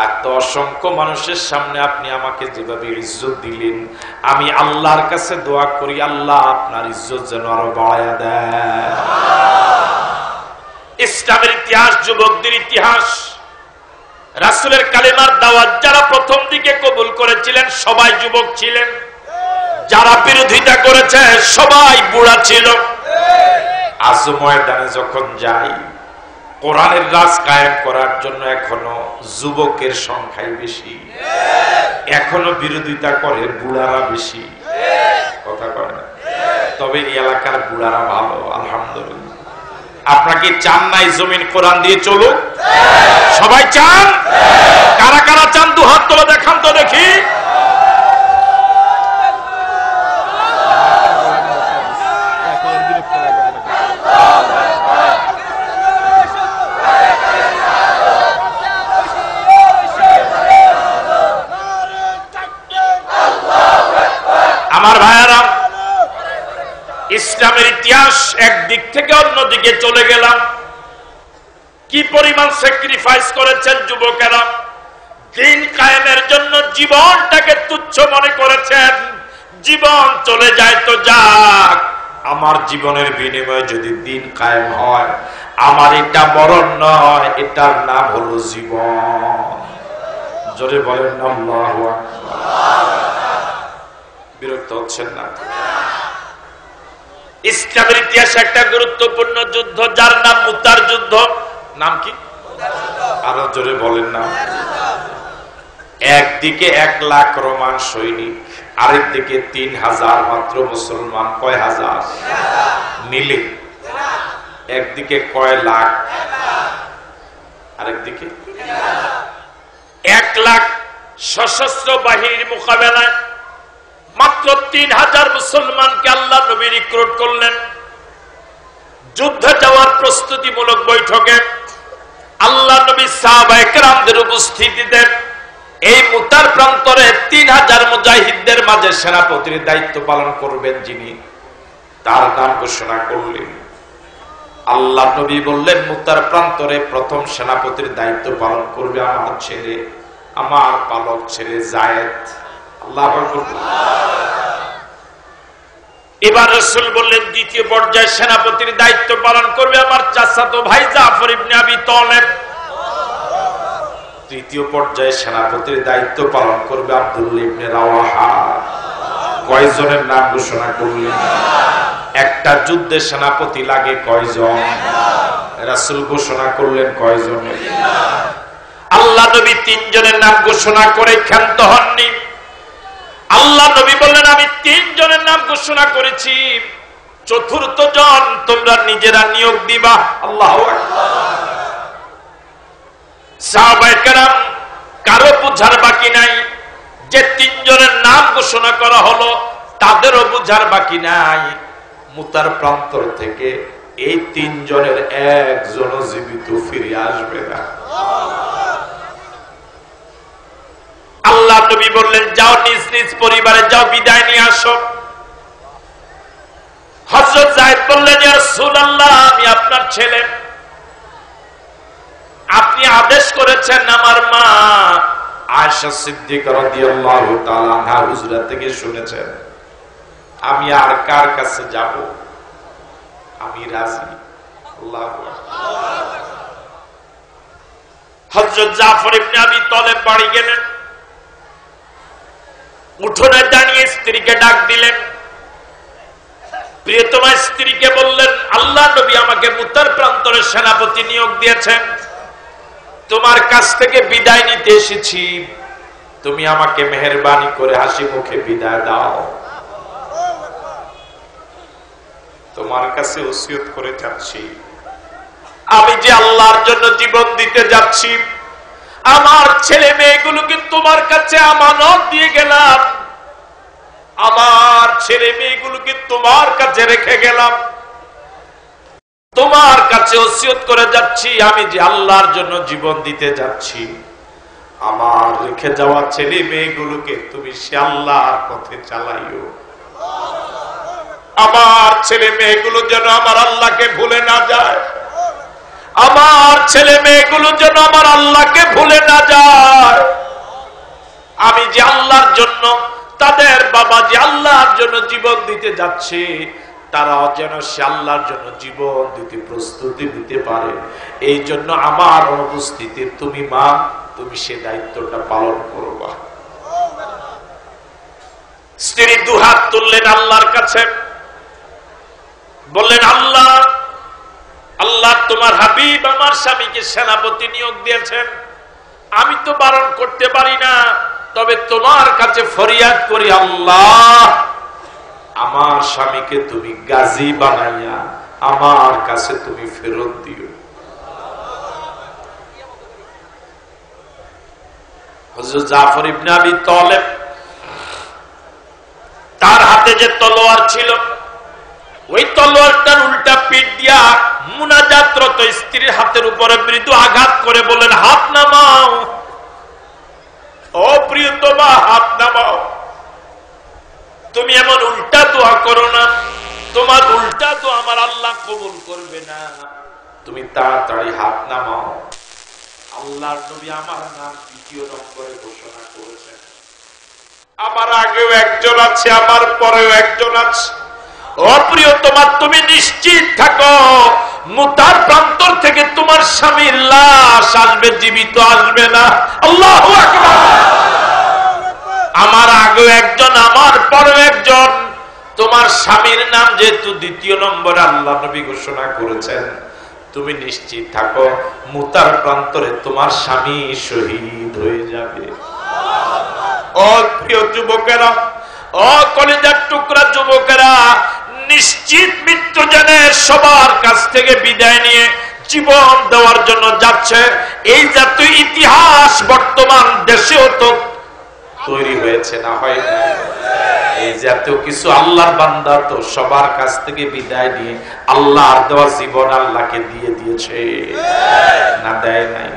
আর তো অসংখ্য মানুষের সামনে আপনি আমাকে যেভাবে ইজ্জত দিলেন, আমি আল্লাহর কাছে দোয়া করি আল্লাহ আপনার ইজ্জত যেন আরো বাড়ায়া দেয়। ইসলামের ইতিহাস যুবকদের ইতিহাস। রাসূলের কালেমার দাওয়াত যারা প্রথম দিকে কবুল করেছিলেন সবাই যুবক ছিলেন, যারা বিরোধিতা করেছে সবাই বুড়া ছিল। আজ ময়দানে যখন যাই, কোরআনের রাজ কায়েম করার জন্য এখনো যুবকের সংখ্যাই বেশি, এখনো বিরোধিতা করে বুড়ারা বেশি। কথা কয় না? তবে এই এলাকার বুড়ারা ভালো, আলহামদুলিল্লাহ। আপনাকে চান নাই জমিন কোরআন দিয়ে চলুক? সবাই চান? কারা কারা চান দু হাত তোলা দেখান তো দেখি। আমার ভাইয়ারা, ইসলামের ইতিহাস একদিক থেকে অন্যদিকে চলে গেলাম। কি পরিমাণ স্যাক্রিফাইস করেছেন যুবকেরা, দিন কায়েমের জন্য জীবনটাকে তুচ্ছ মনে করেছেন। জীবন চলে যায় তো যাক, আমার জীবনের বিনিময়ে যদি দিন কায়েম হয়, আমার এটা মরণ নয়, এটার নাম হলো জীবন। জোরে বলেন আল্লাহু আকবার। বিরক্ত হচ্ছেন না? ইসলামের ইতিহাসে একটা গুরুত্বপূর্ণ যুদ্ধ যার নাম মুতার যুদ্ধ। নাম কি? আরো জোরে বলেন না। একদিকে 1 লাখ রোমান সৈনিক, আরেকদিকে 3000 মাত্র মুসলমান। কয় হাজার মিলে? একদিকে কয় লাখ, আরেকদিকে 1 লাখ সশস্ত্র বাহিনীর মোকাবেলায় মাত্র 3000 মুসলমানকে আল্লাহ নবী রিক্রুট করলেন। যুদ্ধে যাওয়ার প্রস্তুতিমূলক বৈঠকে আল্লাহ নবী সাহাবায়ে কেরামদের উপস্থিতিতে এই মুতার প্রান্তরে 3000 মুজাহিদদের মাঝে সেনাপতির দায়িত্ব পালন করবেন যিনি, তার নাম ঘোষণা করলেন। আল্লাহ নবী বললেন, মুতার প্রান্তরে প্রথম সেনাপতির দায়িত্ব পালন করবে আমার ছেলে, আমার পালক ছেলে যায়েদ। আল্লাহু আকবার। এবার রাসূল বললেন, দ্বিতীয় পর্যায়ে সেনাপতির দায়িত্ব পালন করবে আমার চাচাতো ভাই জাফর ইবনে আবি তালেব। তৃতীয় পর্যায়ে সেনাপতির দায়িত্ব পালন করবে আব্দুল্লাহ ইবনে রাওয়াহা। কয়জনের নাম ঘোষণা করলেন? একটা যুদ্ধে সেনাপতি লাগে কয়জন? রাসূল ঘোষণা করলেন কয়জন? আল্লাহ নবী 3 জনের নাম ঘোষণা করে ক্ষান্ত হননি। আল্লাহ নবী বললেন, আমি 3 জনের নাম ঘোষণা করেছি, চতুর্থ জন তোমরা নিজেরা নিয়োগ দিবা। আল্লাহু আকবার। সাহাবায়ে কেরাম কারো বুঝার বাকি নাই, যে 3 জনের নাম ঘোষণা করা হলো তাদেরও বুঝার বাকি নাই। মুতার প্রান্তর থেকে এই 3 জনের একজনও জীবিত ফিরে আসবে না। আল্লাহ নবী বললেন, যাও নিজ নিজ পরিবারে যাও, বিদায় নিয়ে আসো। হযরত যায়েদ বললেন, ইয়া রাসূলুল্লাহ, আমি আপনার ছেলে, আপনি আদেশ করেছেন আমার মা আয়েশা সিদ্দিকা রাদিয়াল্লাহু তাআলা আনহা হুজুরাত থেকে শুনেছেন, আমি আর কার কাছে যাব? আমি রাজি। আল্লাহু আকবার। হযরত জাফর ইবনে আবি তালেব বাড়ি গেলেন, উঠোনে দাঁড়িয়ে স্ত্রীকে ডাক দিলেন। প্রিয়তমা স্ত্রীকে বললেন, আল্লাহ নবী আমাকে মুতার প্রান্তরে সেনাপতি নিয়োগ দিয়েছেন, তোমার কাছ থেকে বিদায় নিতে এসেছি, তুমি আমাকে মেহেরবানি করে হাসি মুখে বিদায় দাও। তোমার কাছে ওসিয়ত করে যাচ্ছি, আমি যে আল্লাহর জন্য জীবন দিতে যাচ্ছি, আমার ছেলে মেয়েগুলোকে তোমার কাছে আমানত দিয়ে গেলাম, আমার ছেলে মেয়েগুলোকে তোমার কাছে রেখে গেলাম, তোমার কাছে ওসিয়ত করে যাচ্ছি, আমি যে আল্লাহর জন্য জীবন দিতে যাচ্ছি, আমার রেখে যাওয়া ছেলে মেয়েগুলোকে তুমি সে আল্লাহর পথে চালাইও। আমার ছেলে মেয়েগুলো যেন আমার আল্লাহকে ভুলে না যায়, আমার ছেলে মেয়েগুলো যেন আমার আল্লাহকে ভুলে না যায়। আমি যে আল্লাহর জন্য, তাদের বাবা যে আল্লাহর জন্য জীবন দিতে যাচ্ছে, তারাও যেন সে আল্লাহর জন্য জীবন দিতে প্রস্তুতি নিতে পারে। এই জন্য আমার অনুপস্থিতি তুমি মা, তুমি সে দায়িত্বটা পালন করবা। স্ত্রী দুহাত তুললেন আল্লাহর কাছে, বললেন, আল্লাহ, আল্লাহ তোমার হাবিব আমার স্বামীকে সেনাপতি নিয়োগ দিয়েছেন, আমি তো বারণ করতে পারি না, তবে তোমার কাছে ফরিয়াদ করি, আল্লাহ আমার স্বামীকে তুমি গাজী বানাইয়া আমার কাছে তুমি ফেরত দিও। হযরত জাফর ইবনে আবি তালেব, তার হাতে যে তলোয়ার ছিল, ওই তলোয়ারটার উল্টা পিঠ দিয়া মুনাজাতরত স্ত্রীর হাতের উপরে মৃদু আঘাত করে বলেন, হাত নামাও, ও প্রিয়তমা হাত নামাও, তুমি এমন উল্টা দোয়া করো না, তোমার উল্টা দোয়া আমার আল্লাহ কবুল করবে না, তুমি তাড়াতাড়ি হাত নামাও। আল্লাহর নবী আমার নাম 2য় নম্বরে ঘোষণা করেছেন, আমার আগেও একজন আছে, আমার পরেও একজন আছে। ও প্রিয়তমা, তুমি নিশ্চিত থাকো, মুতার প্রান্তর থেকে তোমার স্বামীর লাশ আসবে, জীবিত আসবে না। আল্লাহু আকবার। আমার আগে একজন, আমার পরে একজন। তোমার স্বামীর নাম যেহেতু দ্বিতীয় নম্বরে আল্লাহ নবী ঘোষণা করেছেন, তুমি নিশ্চিত থাকো মুতার প্রান্তরে তোমার স্বামী শহীদ হয়ে যাবে। ও প্রিয় যুবকেরা, ও কলেজার টুকরা যুবকেরা, নিশ্চিত মৃত্যু জেনে সবার কাছ থেকে বিদায় নিয়ে জীবন দেওয়ার জন্য যাচ্ছে। এই জাতীয় ইতিহাস বর্তমান দেশেও তো তৈরি হয়েছে, না হয় না? এই জাতীয় কিছু আল্লাহর বান্দা তো সবার কাছ থেকে বিদায় নিয়ে আল্লাহর দেওয়া জীবন আল্লাহকে দিয়ে দিয়েছে, না দেয় নাই?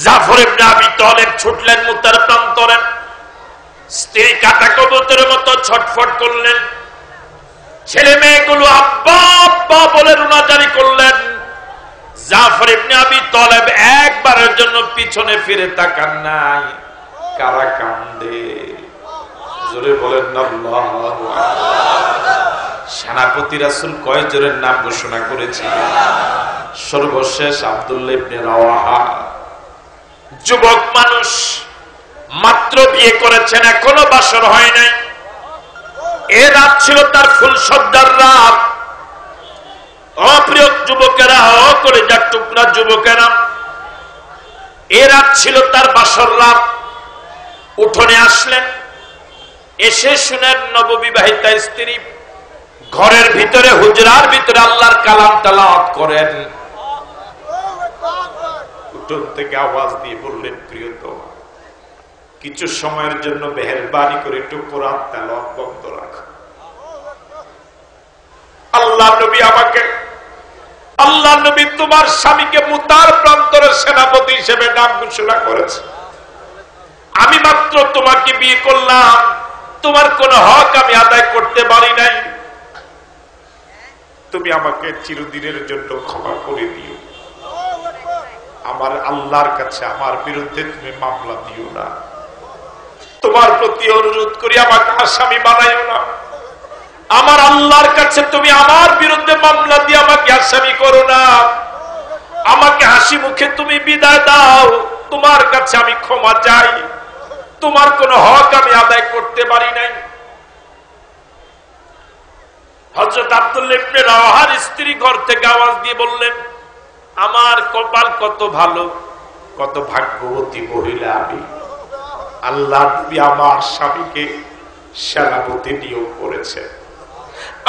জাফর ইবনে আবি তালেব ছুটলেন মুতার প্রান্তরে, স্ত্রী কাটা কবুতরের মতো ছটফট করলেন, ছেলে মেয়েগুলো আব্বা আব্বা বলে রুনাজারি করলেন। জাফর ইবনে আবি তালেব একবারের জন্য পিছনে ফিরে তাকান নাই। কারা কান্দে? জোরে বলেন না আল্লাহু আকবার। সেনাপতি রাসূল কয় জনের নাম ঘোষণা করেছিলেন? সর্বশেষ আব্দুল্লাহ ইবনে রাওয়াহা, যুবক মানুষ, মাত্র বিয়ে করেছেন, এখনো বাসর হয় নাই। এ রাত ছিল তার ফুল সজ্জার রাত। অপ্রিয় যুবকেরা, কলিজার টুকরা যুবকেরা, এ রাত ছিল তার বাসর রাত। উঠোনে আসলেন, এসে শুনেন নববিবাহিতা স্ত্রী ঘরের ভিতরে, হুজরার ভিতরে আল্লাহর কালাম তেলাওয়াত করেন। উঠোন থেকে আওয়াজ দিয়ে বললেন, প্রিয়তম, কিছু সময়ের জন্য মেহেরবানি করে একটু কোরআন তেলাওয়াত বন্ধ রাখো। আল্লাহ নবী আমাকে, আল্লাহ নবী তোমার স্বামীকে মুতার প্রান্তরের সেনাপতি হিসেবে নাম ঘোষণা করেছে। আমি মাত্র তোমাকে বিয়ে করলাম, তোমার কোন হক আমি আদায় করতে পারি নাই। তুমি আমাকে চিরদিনের জন্য ক্ষমা করে দিও। আমার আল্লাহর কাছে আমার বিরুদ্ধে তুমি মামলা দিও না। তোমার প্রতি অনুরোধ করি, আমাকে আসামি বানাইও না। আমার আল্লাহর কাছে তুমি আমার বিরুদ্ধে মামলা দিয়ে আমাকে আসামি করো না। আমাকে হাসি মুখে তুমি বিদায় দাও। তোমার কাছে আমি ক্ষমা চাই। তোমার কোন হক আমি আদায় করতে পারি নাই। হযরত আব্দুল্লাহ ইবনে রাওয়াহার স্ত্রী ঘর থেকে আওয়াজ দিয়ে বললেন, আমার কপাল কত ভালো, কত ভাগ্যবতী মহিলা আমি। আল্লাহ নবী আমার স্বামীকে সেনাপতি নিয়োগ করেছে।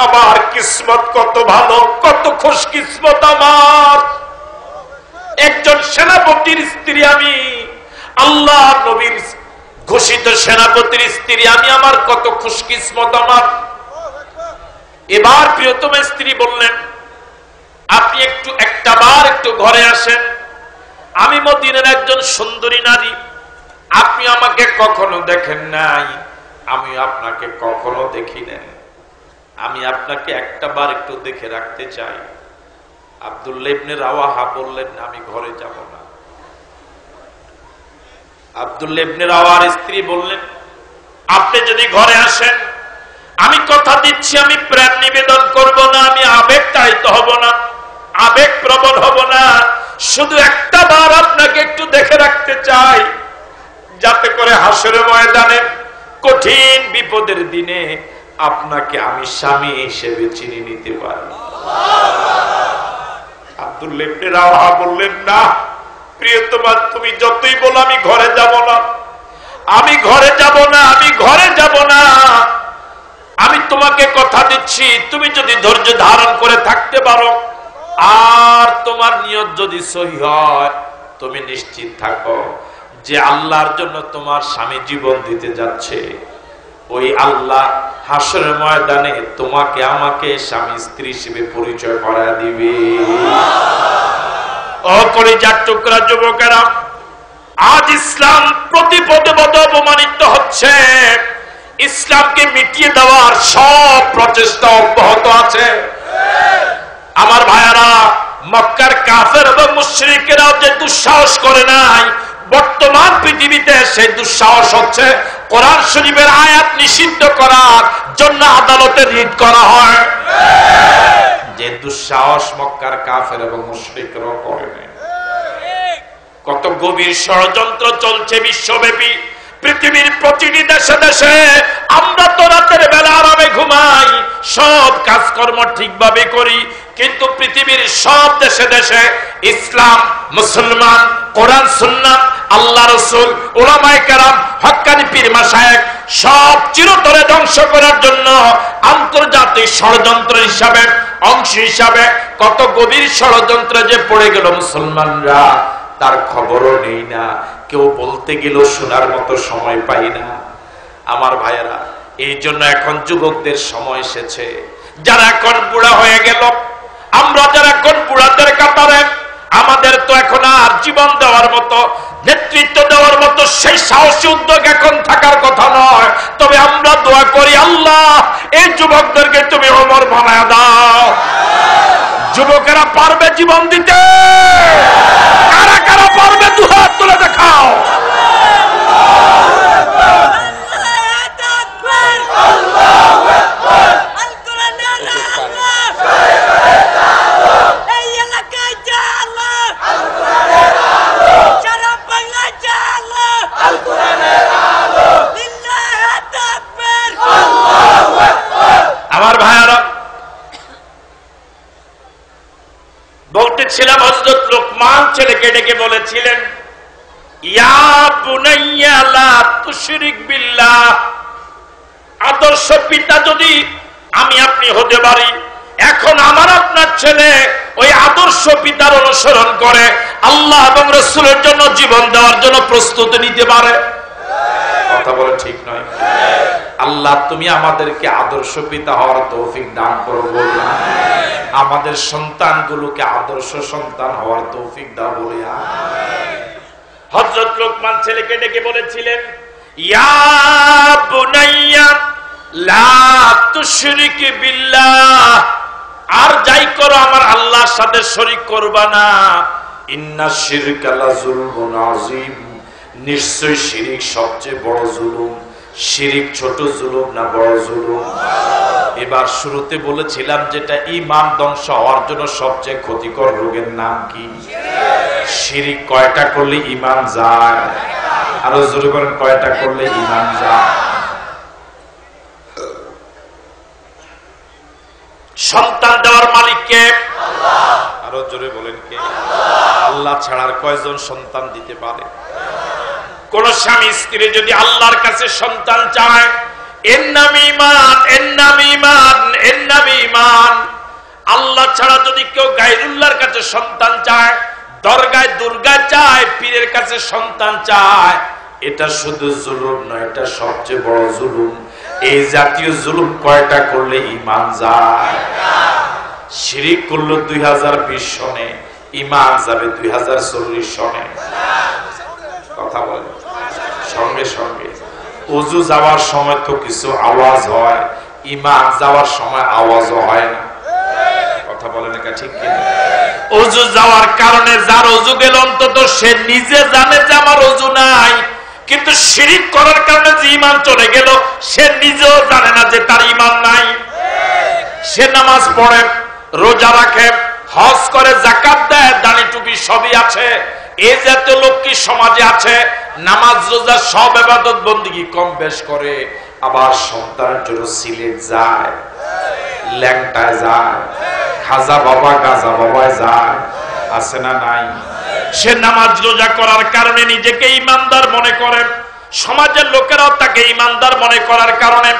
আমার কিসমত কত ভালো, কত খুশ কিসমত আমার। একজন সেনাপতির স্ত্রী আমি, আল্লাহ নবীর ঘোষিত সেনাপতির স্ত্রী আমি। আমার কত খুশ কিসমত আমার। এবার প্রিয়তম স্ত্রী বললেন, আপনি একটু ঘরে আসেন। আমি মদিনার একজন সুন্দরী নারী, আপনি আমাকে কখনো দেখেন নাই, আমি আপনাকে কখনো দেখি নাই। আমি আপনাকে একটাবার একটু দেখে রাখতে চাই। আব্দুল্লাহ ইবনে রাওয়াহা বললেন, আমি ঘরে যাব না। আব্দুল্লাহ ইবনে রাওয়াহার স্ত্রী বললেন, আপনি যদি ঘরে আসেন, আমি কথা দিচ্ছি আমি প্রেম নিবেদন করব না, আমি আবেগতাড়িত হব না, আবেগ প্রবণ হব না। শুধু একটা বার আপনাকে একটু দেখে রাখতে চাই, যাতে করে হাসরের ময়দানে কঠিন বিপদের দিনে আপনাকে আমি স্বামী হিসেবে চিনে নিতে পারি। আব্দুল্লাহ ইবনে রাওয়াহা বললেন, না প্রিয়তমা, তুমি যতই বলো আমি ঘরে যাব না, আমি ঘরে যাব না, আমি ঘরে যাব না। আমি তোমাকে কথা দিচ্ছি, তুমি যদি ধৈর্য ধারণ করে থাকতে পারো আর তোমার নিয়ত যদি সহি হয়, তুমি নিশ্চিত থাকো যে আল্লাহর জন্য তোমার স্বামী জীবন দিতে যাচ্ছে। ওই আল্লাহ হাসরের ময়দানে তোমাকে আমাকে স্বামী স্ত্রী হিসেবে পরিচয় করায় দিবে। ও কলিজার টুকরা যুবকেরা, আজ ইসলাম প্রতি পদে পদে অপমানিত হচ্ছে। ইসলামকে মিটিয়ে দেওয়ার সব প্রচেষ্টা অব্যাহত আছে। আমার ভাইয়ারা, মক্কার কাফের এবং মুশরিকেরাও যে দুঃসাহস করে নাই, বর্তমান পৃথিবীতে সেই দুঃসাহস হচ্ছে কোরআন শরীফের আয়াত নিষিদ্ধ করার জন্য আদালতে রিট করা হয়। যে দুঃসাহস মক্কার কাফের এবং মুশরিকরা করে না। কত গভীর ষড়যন্ত্র চলছে বিশ্বব্যাপী, পৃথিবীর প্রতিটি দেশে দেশে। আমরা তো রাতের বেলা আরামে ঘুমাই, সব কাজকর্ম ঠিকভাবে করি, কিন্তু পৃথিবীর সব দেশে দেশে ইসলাম, মুসলমান, কোরআন সুন্নাহ, আল্লাহ রাসূল, উলামায়ে কেরাম, হক্কানি পীর মাশায়েখ সব চিরতরে ধ্বংস করার জন্য আন্তর্জাতিক ষড়যন্ত্র হিসাবে, অংশ হিসাবে কত গভীর ষড়যন্ত্রে যে পড়ে গেল মুসলমানরা, তার খবরও নেই না। কেউ বলতে গেলেও শোনার মতো সময় পাই না। আমার ভাইয়েরা, এই জন্য এখন যুবকদের সময় এসেছে, যারা এখন বুড়া হয়ে গেল, আমরা যারা এখন বুড়াদের কাতারে, আমাদের তো এখন আর জীবন দেওয়ার মতো, নেতৃত্ব দেওয়ার মতো সেই সাহসী উদ্যোগ এখন থাকার কথা নয়। তবে আমরা দোয়া করি, আল্লাহ এই যুবকদেরকে তুমি ওমর বানায় দাও। যুবকেরা পারবে জীবন দিতে? কারা কারা পারবে দুহাত তুলে দেখাও। আমার ভাইয়ারা, বলতেছিলাম হযরত লোকমান ছেলেকে ডেকে বলেছিলেন, ইয়া বুনাইয়া লা তুশরিক বিল্লাহ। আদর্শ পিতা যদি আমি আপনি হতে পারি, এখন আমার আপনার ছেলে ওই আদর্শ পিতার অনুসরণ করে আল্লাহ এবং রাসূলের জন্য জীবন দেওয়ার জন্য প্রস্তুতি নিতে পারে। কথা বলে ঠিক নয়? আল্লাহ তুমি আমাদেরকে আদর্শ পিতা হওয়ার তৌফিক দান করো বলিয়া, আমাদের সন্তানগুলোকে আদর্শ সন্তান হওয়ার তৌফিক দাও বলিয়া। হযরত লোকমান ছেলেকে ডেকে বলেছিলেন, ইয়া বুনাইয়া লা তুশরিক বিল্লাহ। আর যাই করো আমার আল্লাহর সাথে শরীক করবা না। ইন্নাশ শিরকা লাযুলমুন আযীম। নিশ্চয় শিরিক সবচেয়ে বড় জুলুম। শিরিক ছোট জুলুম না বড় জুলুম? এবার শুরুতে বলেছিলাম যেটা ঈমান ধ্বংস হওয়ার জন্য সবচেয়ে ক্ষতিকর রোগের নাম কি? শিরিক। কয়টা করলে ঈমান যায়? আরো জোরে বলেন, কয়টা করলে ঈমান যায়? সন্তান দেওয়ার মালিক কে? আল্লাহ। আরো জোরে বলেন কে? আল্লাহ ছাড়া আর কয়জন সন্তান দিতে পারে? কোন স্বামী স্ত্রী যদি আল্লাহর কাছে সন্তান চায়, এর নাম ঈমান, এর নাম ঈমান, এর নাম ঈমান। আল্লাহ ছাড়া যদি কেউ গায়রুল্লাহর কাছে সন্তান চায়, দরগায় দুর্গা চায়, পীরের কাছে সন্তান চায়, এটা শুধু জুলুম নয়, এটা সবচেয়ে বড় জুলুম। এই জাতীয় জুলুম কয়টা করলে ঈমান যায়? শিরিক করলো 2020 সনে, ঈমান যাবে 2040 সনে। কথা বলে সঙ্গে সঙ্গে। ওযু যাওয়ার সময় তো কিছু আওয়াজ হয়, ঈমান যাওয়ার সময় আওয়াজও হয় না। কথা বলে না ঠিক কিনা? ওযু যাওয়ার কারণে যার ওযু গেল অন্তত সে নিজে জানে যে আমার ওযু নাই, কিন্তু শিরিক করার কারণে যে ঈমান চলে গেল সে নিজেও জানে না যে তার ঈমান নাই। সে নামাজ পড়ে, রোজা রাখে, হজ করে, যাকাত দেয়, দাড়ি টুপি সবই আছে, এই জাতীয় লোক কি সমাজে আছে? নামাজ রোজা সব ইবাদত বন্দেগী কম বেশ করে, আবার সন্তানের জন্য সিলেট যায়, ল্যাংটায় যায়, খাজা বাবা গাজা বাবায় যায়, আছে না নাই? সে নামাজ রোজা করার কারণে নিজেকে ইমানদার মনে করে, সমাজের লোকেরাও তাকে ইমানদার মনে করার কারণে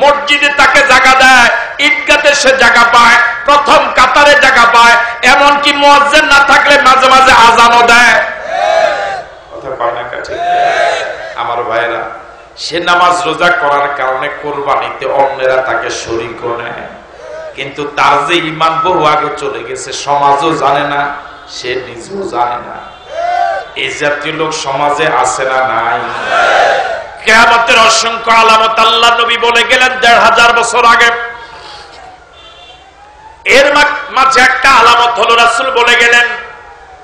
মসজিদে তাকে জায়গা দেয়, ঈদগাতে সে জায়গা পায়, প্রথম কাতারে জায়গা পায়, এমনকি মুয়াজ্জিন না থাকলে মাঝে মাঝে আজানও দেয়। কথা কয় না কাছে? আমার ভাইরা, সে নামাজ রোজা করার কারণে কোরবানিতে অন্যেরা তাকে শরীক নেয়, কিন্তু তার যে ঈমান বহু আগে চলে গেছে, সমাজও জানে না, সে নিজেও জানে না। এই জাতীয় লোক সমাজে আছে না নাই? কিয়ামতের অসংখ্য আলামত আল্লাহ নবী বলে গেলেন ১৫০০ বছর আগে। এর মাঝে একটা আলামত হলো, রাসূল বলে গেলেন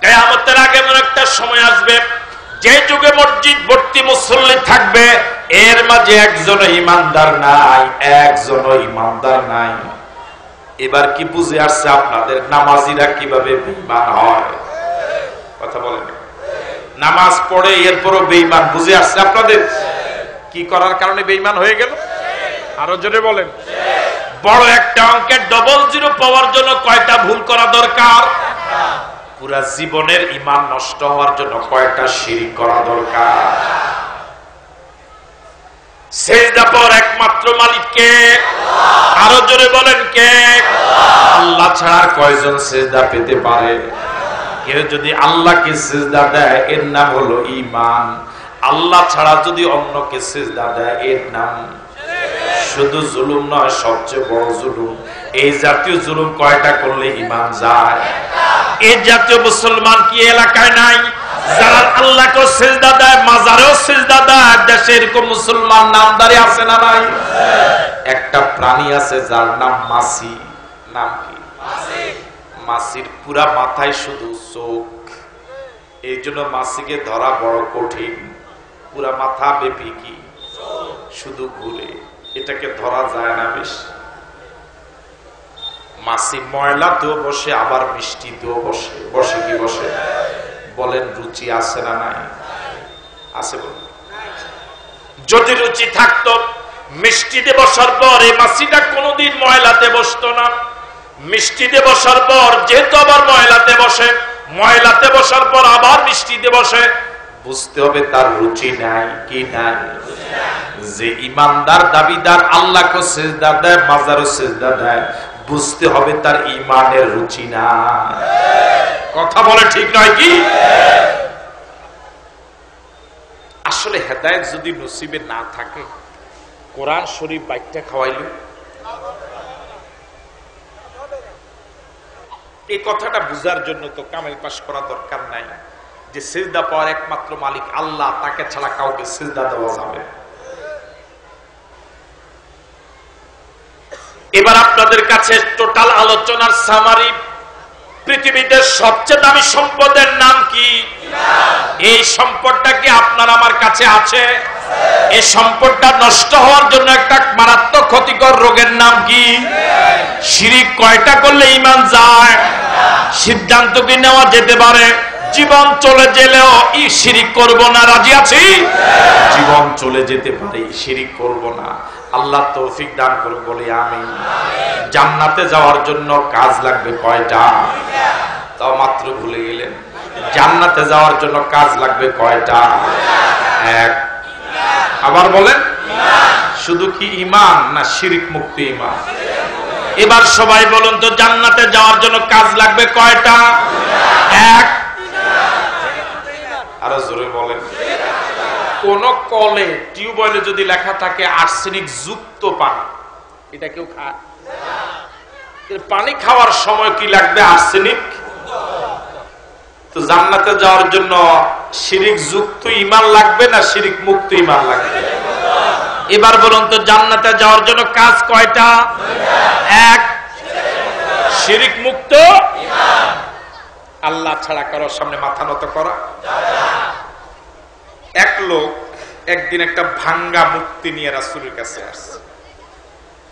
কিয়ামতের আগে এমন একটা সময় আসবে যে যুগে মসজিদ ভর্তি মুসল্লি থাকবে, এর মাঝে একজনও ঈমানদার নাই, একজনও ঈমানদার নাই। এবার কি বুঝে আসছে আপনাদের নামাজিরা কিভাবে বেঈমান হয়? কথা বলেন। নামাজ পড়ে এরপরও বেঈমান বুঝে আসছে আপনাদের? কি করার কারণে বেঈমান হয়ে গেল? আরো জোরে বলেন। বড় একটা অঙ্কের ডবল জিরো পাওয়ার জন্য কয়টা ভুল করা দরকার? পুরা জীবনের ঈমান নষ্ট হওয়ার জন্য কয়টা শিরক করা দরকার? সিজদা পর একমাত্র মালিক কে? আরো জোরে বলেন কে? আল্লাহ ছাড়া কয়জন সিজদা পেতে পারে? কেউ যদি আল্লাহকে সিজদা দেয় এর নাম হলো ঈমান। আল্লাহ ছাড়া যদি অন্যকে সিজদা দেয় এর নাম শুধু জুলুম নয়, সবচেয়ে বড় জুলুম। এই জাতীয় জুলুম কয়টা করলে ঈমান যায়? এই জাতীয় মুসলমান কি এলাকায় নাই? যারা আল্লাহকে সিজদা দেয়, মাজারেও সিজদা দেয়, দেশে এরকম মুসলমান নামদারি আছে না নাই? একটা প্রাণী আছে যার নাম মাছি। নাম কি? মাছির পুরা মাথায় শুধু চোখ, এই জন্য মাছিকে ধরা বড় কঠিন। পুরা মাথা ব্যাপী কি শুধু ঘুরে, এটাকে ধরা যায় না বেশি। মাছি ময়লাতেও বসে, আবার মিষ্টিতেও বসে। বসে কি বসে? বলেন রুচি আছে না নাই? আছে বলেন। যদি রুচি থাকতো, মিষ্টিতে বসার পর এই মাছিটা কোনোদিন ময়লাতে বসতো না। মিষ্টিতে বসার পর যেহেতু আবার ময়লাতে বসে, ময়লাতে বসার পর আবার মিষ্টিতে বসে, বুঝতে হবে তার রুচি নাই। কি নাই? যে ইমানদার দাবিদার আল্লাহকে সিজদা দেয়, মাজারও সিজদা দেয়, বুঝতে হবে তার ইমানের রুচি না। কথা বলে ঠিক নয় কি? আসলে হেদায়েত যদি নসিবে না থাকে, কোরআন শরীফ বাইকটা খাওয়াইল। এই কথাটা বুঝার জন্য তো কামেল পাশ করা দরকার নাই যে সিজদা পাওয়ার একমাত্র মালিক আল্লাহ, তাকে ছাড়া কাউকে সিজদা দেওয়া যাবে। এবার আপনাদের কাছে টোটাল আলোচনার সামারি। পৃথিবীতে সবচেয়ে দামি সম্পদের নাম কি? এই সম্পদটা কি আপনার আমার কাছে আছে? এই সম্পদটা নষ্ট হওয়ার জন্য একটা মারাত্মক ক্ষতিকর রোগের নাম কি? শিরিক। কয়টা করলে ঈমান যায়? সিদ্ধান্ত কি নেওয়া যেতে পারে জীবন চলে গেলেও শিরিক করব না? রাজি আছি? জীবন চলে যেতে পারে, শিরিক করব না। আল্লাহ তৌফিক দান করুন, বলি আমিন। জান্নাতে যাওয়ার জন্য কাজ লাগবে কয়টা? তাও মাত্র ভুলে গেলেন। জান্নাতে যাওয়ার জন্য কাজ লাগবে কয়টা? এক। আবার বলেন, শুধু কি ঈমান না শিরিক মুক্ত ঈমান? এবার সবাই বলুন তো, জান্নাতে যাওয়ার জন্য কাজ লাগবে কয়টা? এক। আরো জোরে বলেন। কোন কলে টিউবওয়েলে যদি লেখা থাকে আর্সেনিক যুক্ত পানি, এটা কেউ খায়? পানি খাওয়ার সময় কি লাগবে? আর্সেনিক। তো জান্নাতে যাওয়ার জন্য শিরিক যুক্ত ঈমান লাগবে না শিরিক মুক্ত ঈমান লাগবে? এবার বলুন তো, জান্নাতে যাওয়ার জন্য কাজ কয়টা? এক। শিরিক মুক্ত ঈমান। আল্লাহ ছাড়া কারোর সামনে মাথা নত করা। এক লোক একদিন একটা ভাঙ্গা মূর্তি নিয়ে রাসূলের কাছে আসছে।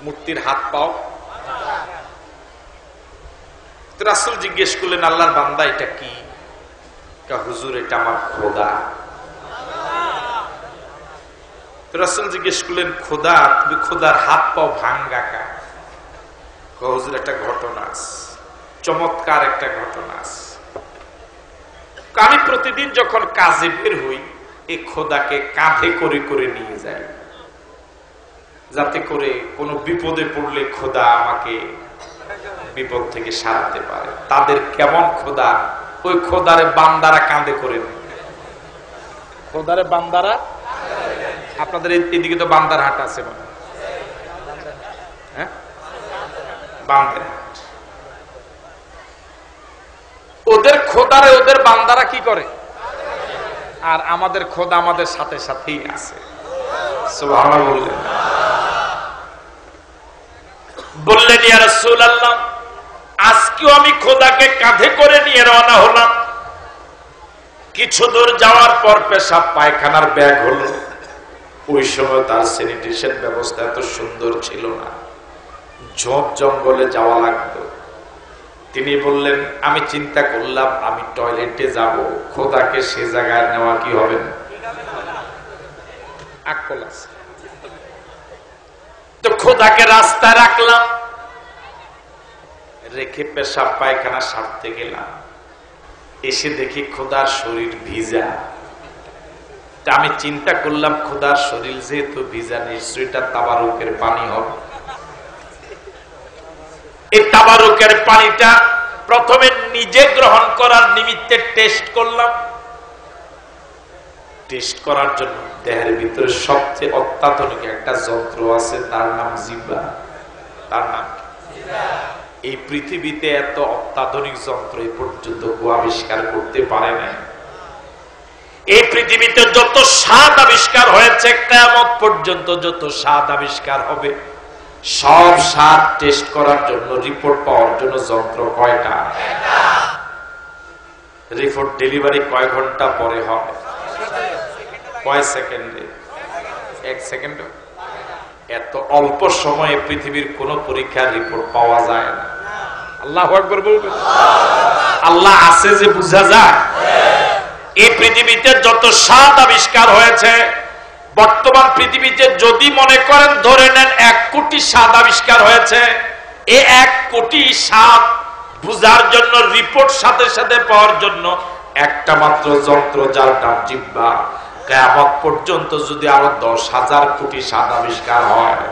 মূর্তির হাত পাও। রাসূল জিজ্ঞেস করলেন, আল্লাহর বান্দা এটা কি? হুজুর, এটা আমার খোদা। রাসূল জিজ্ঞেস করলেন, খোদা? তুমি খোদার হাত পাও ভাঙ্গা কা? হুজুর, একটা ঘটনা আছে, চমৎকার একটা ঘটনা আছে। আমি প্রতিদিন যখন কাজে বের হই, এই খোদাকে কাঁধে করে করে নিয়ে যাই, যাতে করে কোনো বিপদে পড়লে খোদা আমাকে বিপদ থেকে সারাতে পারে। তাদের কেমন খোদা? ওই খোদারে বান্দারা কাঁধে করে নেয়। খোদারে বান্দারা, আপনাদের এদিকে তো বান্দার হাট আছে, হ্যাঁ? বান্দার হাট। ওদের খোদারে ওদের বান্দারা কি করে? আর আমাদের খোদা আমাদের সাথে সাথেই আছে। সুবহানাল্লাহ। বললেন, ইয়া রাসূলুল্লাহ, আজকেও আমি খোদাকে কাঁধে করে নিয়ে রওনা হলাম। কিছু দূর যাওয়ার পর পেশাব পায়খানার ব্যাগ হলো। ওই সময় তার স্যানিটেশন ব্যবস্থা এত সুন্দর ছিল না। ঝোপ জঙ্গলে যাওয়া লাগতো। তিনি বললেন, আমি চিন্তা করলাম আমি টয়লেটে যাব, খোদাকে সে জায়গায় নেওয়া কি হবে না? আকল আছে তো খোদাকে রাস্তায় রাখলাম, রেখে পেশাব পায়খানা সারতে গেলাম। এসে দেখি খোদার শরীর ভিজা। আমি চিন্তা করলাম খোদার শরীর যেহেতু ভিজা, নিশ্চয়ই এটা তাবারুকের পানি হবে। এই তাবারুকের পানিটা প্রথমে নিজে গ্রহণ করার নিমিত্তে টেস্ট করলাম। টেস্ট করার জন্য দেহের ভিতরে সবচেয়ে অত্যাধুনিক একটা যন্ত্র আছে, তার নাম জিহ্বা। তার নাম এই পৃথিবীতে এত অত্যাধুনিক যন্ত্র এ পর্যন্ত কেউ আবিষ্কার করতে পারে না। এই পৃথিবীতে যত স্বাদ আবিষ্কার হয়েছে, কিয়ামত পর্যন্ত যত স্বাদ আবিষ্কার হবে, সব স্বাদ টেস্ট করার জন্য, রিপোর্ট পাওয়ার জন্য যন্ত্র কয়টা? রিপোর্ট ডেলিভারি কয় ঘন্টা পরে হবে? কয় সেকেন্ডে? 1 সেকেন্ড। এত অল্প সময়ে পৃথিবীর কোন পরীক্ষার রিপোর্ট পাওয়া যায় না। আল্লাহু আকবার বলবেন। আল্লাহ আছে যে বুঝা যায়। এই পৃথিবীতে যত স্বাদ আবিষ্কার হয়েছে, বর্তমান পৃথিবীতে যদি মনে করেন ধরে নেন 1 কোটি স্বাদ আবিষ্কার হয়েছে, এই 1 কোটি স্বাদ বুঝার জন্য, রিপোর্ট সাথে সাথে পাওয়ার জন্য একটা মাত্র যন্ত্র, যার নাম জিহ্বা। কিয়ামত পর্যন্ত যদি আরো 10,000 কোটি স্বাদ আবিষ্কার হয়,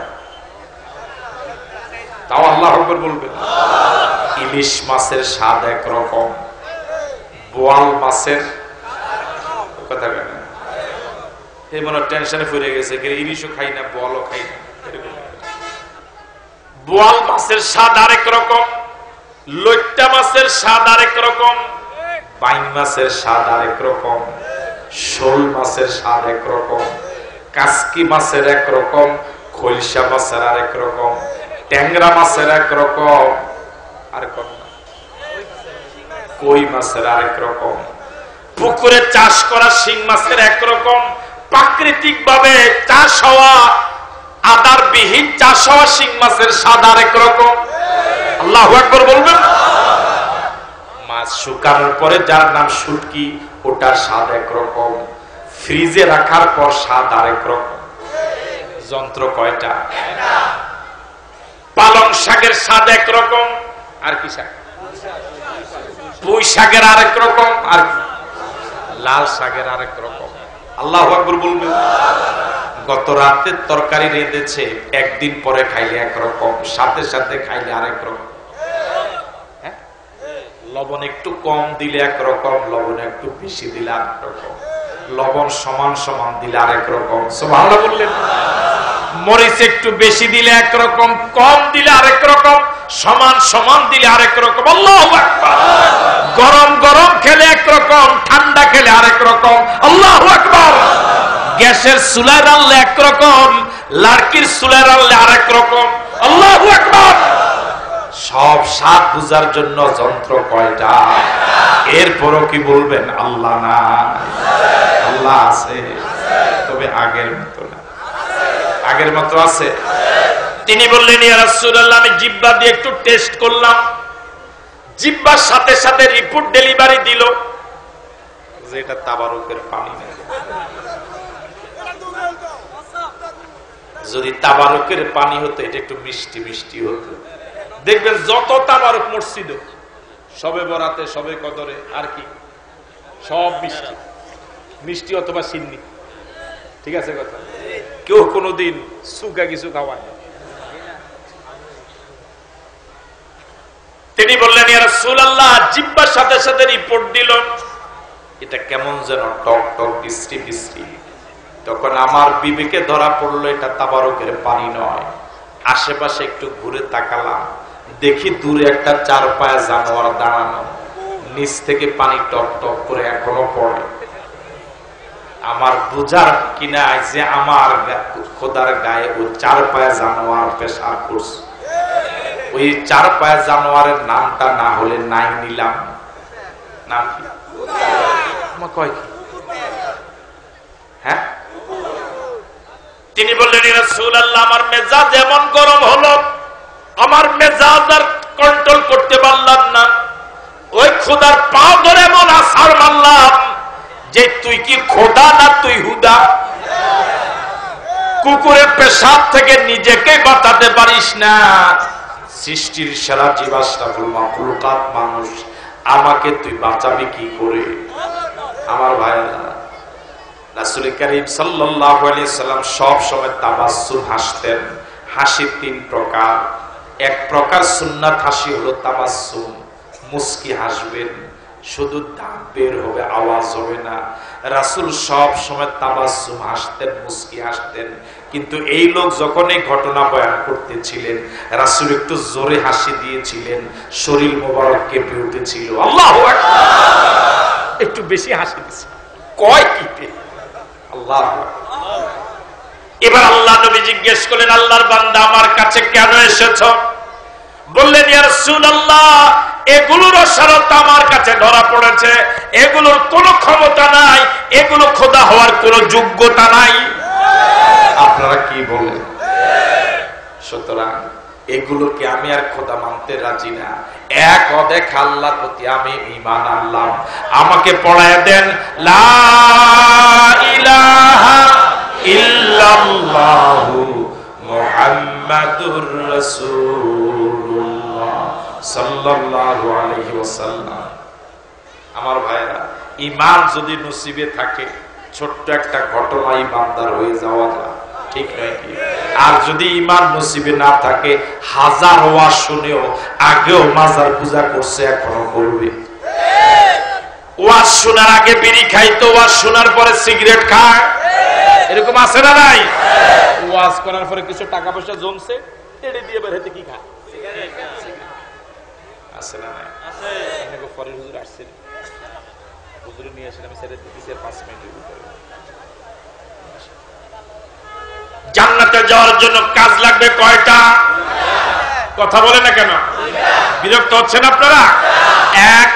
তাও আল্লাহু আকবার বলবেন। ইলিশ মাছের স্বাদ একরকম, বোয়াল মাছের কথা বলেন, এই মনে টেনশনে পড়ে গেছে, ইলিশও খাই না, বোয়ালও খাই না। বোয়াল মাছের স্বাদ আরেক রকম, লইট্টা মাছের স্বাদ আরেক রকম, বাইন মাছের স্বাদ আরেক রকম, শোল মাছের স্বাদ একরকম, কাসকি মাছের একরকম, খলসা মাছের আরেক রকম, ট্যাংরা মাছের একরকম, আর কই মাছের আরেক রকম, পুকুরে চাষ করা শিং মাছের একরকম, প্রাকৃতিক ভাবে চাষ হওয়া, আদার বিহীন চাষ হওয়া শিং মাছের স্বাদ আরেক রকম। আল্লাহু আকবার বলবেন। মাছ শুকানোর পরে যার নাম শুটকি, ওটার স্বাদ একরকম, ফ্রিজে রাখার পর স্বাদ আরেক রকম। যন্ত্র কয়টা? পালং শাকের স্বাদ একরকম, আর কি শাক? পুঁই শাকের আরেক রকম, আর লাল শাকের আরেক রকম। আল্লাহু আকবার বলবেন। গত রাতে তরকারি রেঁধেছে, একদিন পরে খাইলে একরকম, সাথে সাথে খাইলে আরেক রকম। লবণ একটু কম দিলে একরকম, লবণ একটু বেশি দিলে আরেক রকম, লবণ সমান সমান দিলে আরেক রকম। সুবহানাল্লাহ বললেন। মরিচ একটু বেশি দিলে একরকম, কম দিলে আরেক রকম, সমান সমান দিলে আরেক রকম। আল্লাহু আকবার। গরম গরম খেলে একরকম, ঠান্ডা খেলে আরেক রকম। আল্লাহু আকবার। গ্যাসের চুলায় রান্নলে একরকম, লাড়কির চুলায় রান্নলে আরেক রকম। আল্লাহু আকবার। সব স্বাদ বুঝার জন্য যন্ত্র কয়টা? এরপরও কি বলবেন আল্লাহ না? আল্লাহ আছে, তবে আগের মতো না। আগের মতো আছে। তিনি বললেন, ইয়া রাসূলুল্লাহ, আমি জিহ্বা দিয়ে একটু টেস্ট করলাম। জিহ্বার সাথে সাথে রিপোর্ট ডেলিভারি দিল যে এটা তাবারুকের পানি না। যদি তাবারুকের পানি হতো, এটা একটু মিষ্টি মিষ্টি হতো। দেখবেন যত তাবারুক মসজিদ, সবে বরাতে, সবে কদরে, আর কি সব মিষ্টি মিষ্টি অথবা সিন্নি। ঠিক আছে কথা? কেউ কোনোদিন সুগা কিছু খাওয়ায়। তিনি বললেন, ইয়া রাসূলুল্লাহ, জিহ্বার সাথে সাথে রিপোর্ট দিল এটা কেমন যেন টক টক বিশ্রী বিশ্রী। তখন আমার বিবেকে ধরা পড়লো এটা তাবারুকের পানি নয়। আশেপাশে একটু ঘুরে তাকালাম, দেখি দূরে একটা 4 পায়া জানোয়ার দাঁড়ানো, নিচ থেকে পানি টপ টপ করে এখনো পড়ে। আমার বুঝার কিনা যে আমার খোদার গায়ে ওই 4 পায়া জানোয়ার পেশাব করছে। ওই 4 পায়া জানোয়ারের নামটা না হলে নাই নিলাম। নাম কি? কয় কি? হ্যাঁ? তিনি বললেন, ইয়া রাসূলুল্লাহ, আমার মেজাজ এমন গরম হলো, আমার মেজাজ আর কন্ট্রোল করতে পারলাম না, ওই খোদার পা ধরে এমন আছাড় মারলাম যে তুই কি খোদা না তুই হুদা? কুকুরের পেশাব থেকে নিজেকে বাঁচাতে পারিস না, সৃষ্টির সেরা জীব আশরাফুল মাখলুকাত মানুষ, আমাকে তুই বাঁচাবি কি করে? আমার ভাইরা, রাসূল করিম সাল্লাল্লাহু আলাইহি সাল্লাম সব সময় তাবাসসুম হাসতেন। হাসি তিন প্রকার। এক প্রকার সুন্নাত হাসি হলো তাবাসসুম, মুস্কি হাসবেন, শুধু দাঁত বের হবে, আওয়াজ হবে না। রাসূল সব সময় তাবাসসুম হাসতেন, মুস্কি হাসতেন। কিন্তু এই লোক যখন এই ঘটনা বয়ান করতেছিলেন, রাসূল একটু জোরে হাসি দিয়েছিলেন, শরীর মোবারক কেঁপে উঠেছিল। আল্লাহু আকবার, একটু বেশি হাসি দিয়েছে, কয় কি আল্লাহ। এবার আল্লাহ নবী জিজ্ঞেস করলেন, আল্লাহর বান্দা আমার কাছে কেন এসেছো? বললেন, ইয়া রাসূলুল্লাহ, এগুলোর অসারত আমার কাছে ধরা পড়েছে, এগুলোর কোনো ক্ষমতা নাই, এগুলো খোদা হওয়ার কোনো যোগ্যতা নাই। আপনারা কি বলেন? সুতরাং এগুলোকে আমি আর খোদা মানতে রাজি না। এক অদেখ আল্লাহর প্রতি আমি ঈমান আনলাম। আমাকে পড়ায় দেন লা ইলাহা ইল্লাল্লাহু মুহাম্মাদুর রাসূলুল্লাহ সাল্লাল্লাহু আলাইহি ওয়াসাল্লাম। আমার ভাইরা, ঈমান যদি নসিবে থাকে, ছোট্ট একটা ঘটনা ঈমানদার হয়ে যাওয়া যায়, ঠিক নয় কি? আর যদি ঈমান নসিবে না থাকে, হাজার ওয়াজ শুনেও আগেও মাজার পূজা করছে, এখনো করবে। ওয়াজ শোনার আগে বিড়ি খাইতো, ওয়াজ শোনার পরে সিগারেট খায়, এরকম আছে না নাই? ওয়াজ করার পরে কিছু টাকা পয়সা জমছে, টেড়ে দিয়ে বের হতে কি খায়? আছে না নাই? আছে। এখানে ফরিদ হুজুর আসছেন, হুজুর নিয়ে আসেন, আমি ছেড়ে দিতেছি 5 মিনিটের ভিতরে। জান্নাতে যাওয়ার জন্য কাজ লাগবে কয়টা? কথা বলে না কেন? বিরক্ত হচ্ছেন আপনারা? এক,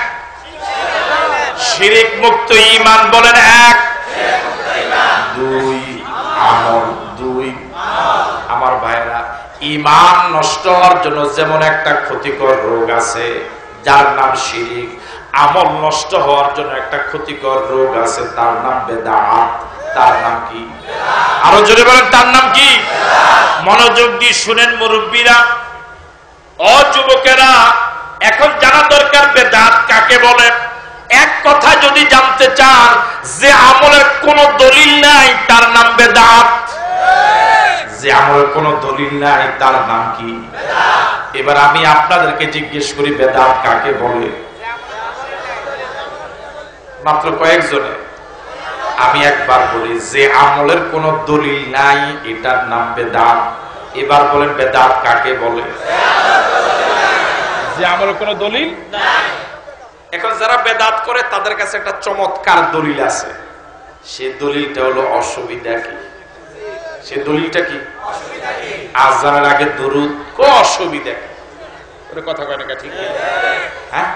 শিরিক মুক্ত ঈমান, বলেন এক। দুই, আমল। দুই, আমার ভাইরা, ঈমান নষ্ট হওয়ার জন্য যেমন একটা ক্ষতিকর রোগ আছে যার নাম শিরিক, আমল নষ্ট হওয়ার জন্য একটা ক্ষতিকর রোগ আছে, তার নাম বেদাত। তার নাম কি? আরো জোরে বলেন, তার নাম কি? মনোযোগ দিয়ে শুনেন মুরব্বীরা, ও যুবকেরা, এখন জানা দরকার বেদাত কাকে বলে। এক কথা যদি জানতে চান, যে আমলের কোনো দলিল নাই তার নাম বেদাত। যে আমলের কোনো দলিল নাই তার নাম কি? এবার আমি আপনাদেরকে জিজ্ঞেস করি, বেদাত কাকে বলে? মাত্র কয়েকজনে। আমি একবার বলি, যে আমলের কোনো দলিল নাই এটার নাম বেদাত। এবার বলেন, বেদাত কাকে বলে? যে আমলের কোনো দলিল নাই। এখন যারা বেদাত করে তাদের কাছে একটা চমৎকার দলিল আছে, সে দলিলটা হলো অসুবিধা কি? সে দলিলটা কি? আযানের আগে দরুদ, কো অসুবিধা কি? ওরে কথা কয় না, ঠিক? হ্যাঁ,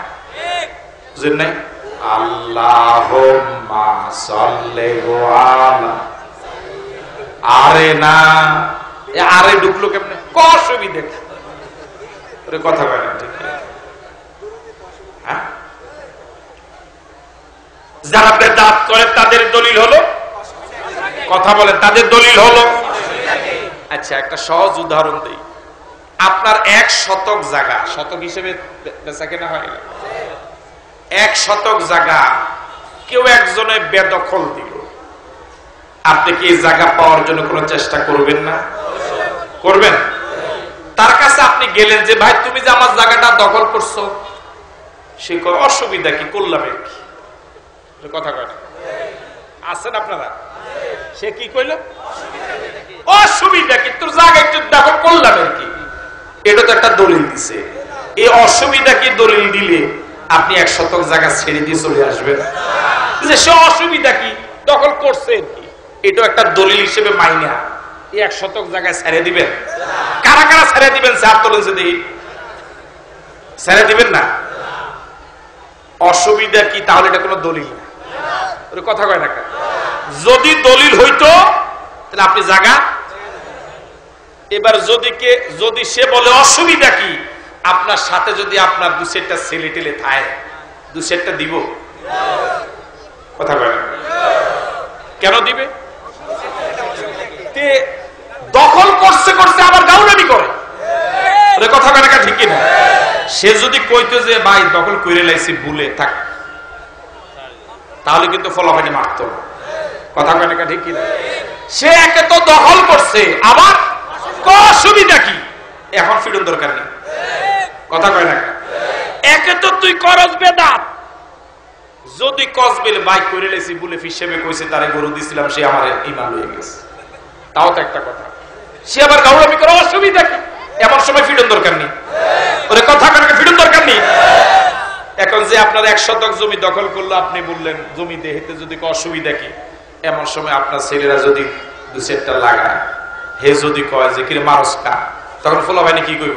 বুঝেন নাই? আল্লাহুম্মা সাল্লি আলা, আরে না, আরে ঢুকলো কেমনে? কো অসুবিধা কি? ওরে কথা কয় না, ঠিক? হ্যাঁ, যারা বেদাত করে তাদের দলিল হলো, কথা বলেন, তাদের দলিল হলো। আচ্ছা, একটা সহজ উদাহরণ দেই। আপনার 1 শতক জায়গা, শতক হিসেবে বেচা কেনা হয়, 1 শতক জায়গা কেউ একজনে বেদখল দিল, আপনি কি এই জায়গা পাওয়ার জন্য কোনো চেষ্টা করবেন না? করবেন? তার কাছে আপনি গেলেন যে, ভাই তুমি যে আমার জায়গাটা দখল করছো, সে কয় অসুবিধা কি, করলাম কি? কথা কয় না, আছেন আপনারা? সে কি কইল? অসুবিধা কি, তোর জায়গা একটু দখল করলাম কি? এটা তো একটা দলিল দিছে। এই অসুবিধা কি দলিল দিলে আপনি 1 শতক জায়গা ছেড়ে দিয়ে চলে আসবেন? যে সে অসুবিধা কি, দখল করছে কি, এটা একটা দলিল হিসেবে মাইনা এই 1 শতক জায়গায় ছেড়ে দিবেন? কারা কারা ছেড়ে দিবেন? স্যার তোলেন সে দেখি, ছেড়ে দিবেন না? অসুবিধা কি, তাহলে এটা কোনো দলিল না। কথা কয় না। যদি দলিল হইতো তাহলে আপনি জায়গা, এবার যদি সে বলে অসুবিধা কি, আপনার সাথে যদি আপনার দু চারটা ছেলে টেলে থাকে, দু চারটা দিব? কথা বলে কেন দিবে? দখল করছে আবার গাউরামি করে, কথা বলে ঠিক কিনা? সে যদি কইতো যে ভাই দখল করে লাইছি ভুলে থাক, তাহলে কিন্তু ফলাফানি মারত না। কথা বলে ঠিক কিনা? সে একে তো দখল করছে, আবার অসুবিধা কি? এখন ফিরুন দরকার নেই। কথা কয় না? একে তো তুই করস বেদাত, যদি কসবিল বাইক করে লেছি বলে হিসেবে কইছে তারে গরু দিছিলাম, সে আমার ঈমান হয়ে গেছে, তাও তো একটা কথা। সে আবার গাউরামি করে, অসুবিধা কি? এমন সময় ফিরুন দরকার নেই। ওরে কথা কয় না, ফিরুন দরকার নেই। এখন যে আপনার 1 শতক জমি দখল করলো, আপনি বললেন জমি দেহেতে যদি অসুবিধা কি, এমন সময় আপনার ছেলেরা যদি দু চারটা লাগায়, হে যদি কয় যে কিরে মানুষ কা, তখন ফলা ভাই কি কইব?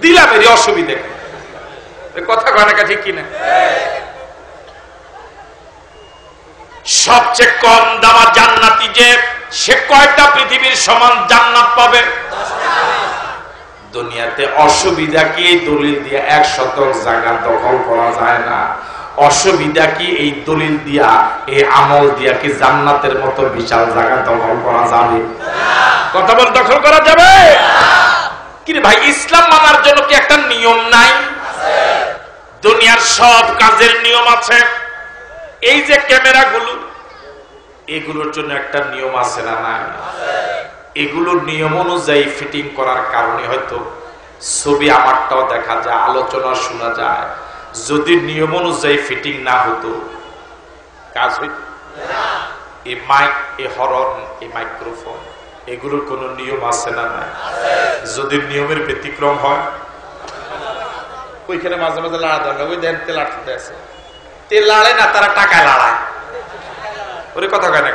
দিলাম এর অসুবিধা কি? কথা কয় না ঠিক কিনা? সবচেয়ে কম দামা জান্নাতি যে, সে কয়টা পৃথিবীর সমান জান্নাত পাবে? দুনিয়াতে অসুবিধা কি এই দলিল দিয়ে 1 শতক জায়গা দখল করা যায় না? অসুবিধা কি এই দলিল দিয়া, এই আমল দিয়া কি জান্নাতের মতো বিশাল জায়গা দখল করা যাবে? কথা বল, দখল করা যাবে? কি রে ভাই, ইসলাম মানার জন্য কি একটা নিয়ম নাই? দুনিয়ার সব কাজের নিয়ম আছে। এই যে ক্যামেরা গুলো, এগুলোর জন্য একটা নিয়ম আছে না? নাই? এগুলোর নিয়ম অনুযায়ী ফিটিং করার কারণে হয়তো ছবি আমারটাও দেখা যায়, আলোচনা শোনা যায়। যদি নিয়ম অনুযায়ী ফিটিং না হতো, কাজ হইত? এই মাইক, এই হরন, এই মাইক্রোফোন, এগুলোর কোন নিয়ম আছে না? নাই? যদি নিয়মের ব্যতিক্রম হয়, ওইখানে মাঝে মাঝে লাড়া দরকার। ওই দেন তেল আটতে আছে, তেল লাড়ে না, তারা টাকায় লাড়ায়। ওরে কথা কয় না?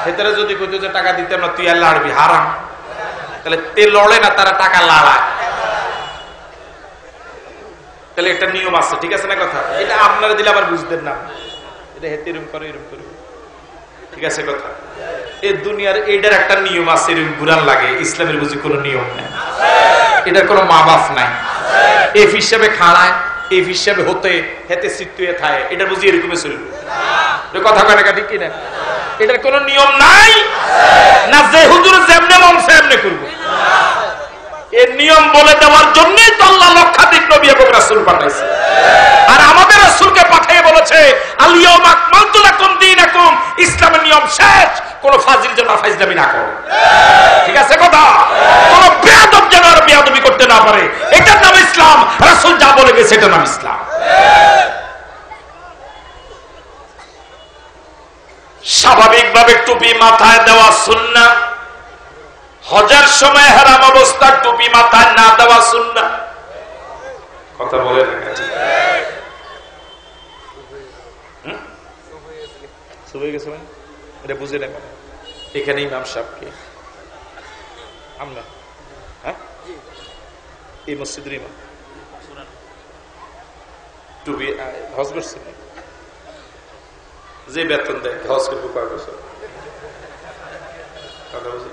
ভেতরে যদি কইতো যে টাকা দিতে না, তুই আর লাড়বি, হারাম। তাহলে তেল লড়ে না, তারা টাকা লাড়ায়। তাহলে একটা নিয়ম আছে, ঠিক আছে না কথা? এটা আপনারা দিলে আবার বুঝতেন না, এটা হেতে এরম করে, এরম করে, ঠিক আছে কথা? এই দুনিয়ার এইটার একটা নিয়ম আছে, এরকম ঘুরান লাগে। ইসলামের বুঝি কোনো নিয়ম নেই, এটার কোনো মা বাপ নাই। এফ হিসাবে খাড়ায়, এফ হিসাবে হতে হেতে সিটুয়ে থাকে, এটার বুঝি এরকমই চলবে? কথা কয় না ঠিক কিনা? এটার কোনো নিয়ম নাই না, যে হুজুর যেমনে মন সেমনে করবো। এর নিয়ম বলে দেওয়ার জন্যই তো আল্লাহ লক্ষাধিক নবী এবং রাসূল পাঠাইছে। আর আমাদের রাসূলকে পাঠিয়ে বলেছে, আল-ইয়াউমা আকমালতু লাকুম দীনাকুম, ইসলামের নিয়ম শেষ। কোন ফাজিল যেন ফাজলামি না করে, ঠিক আছে কথা? কোন বেয়াদব যেন আর বেয়াদবি করতে না পারে, এটার নাম ইসলাম। রাসূল যা বলে গেছে এটার নাম ইসলাম। স্বাভাবিকভাবে টুপি মাথায় দেওয়া সুন্নাহ। হজের সময় হারাম অবস্থা টুপি মাথায় না দেওয়া সুন্নাহ। কথা বলে না? এটা বুঝে নেবেন। এখানে ইমাম সাহেবকে আমরা, হ্যাঁ, এই মসজিদের ইমাম টুপি হজ করছে, যে বেতন দেয় হজ করবো কয় বছর? কথা বুঝি?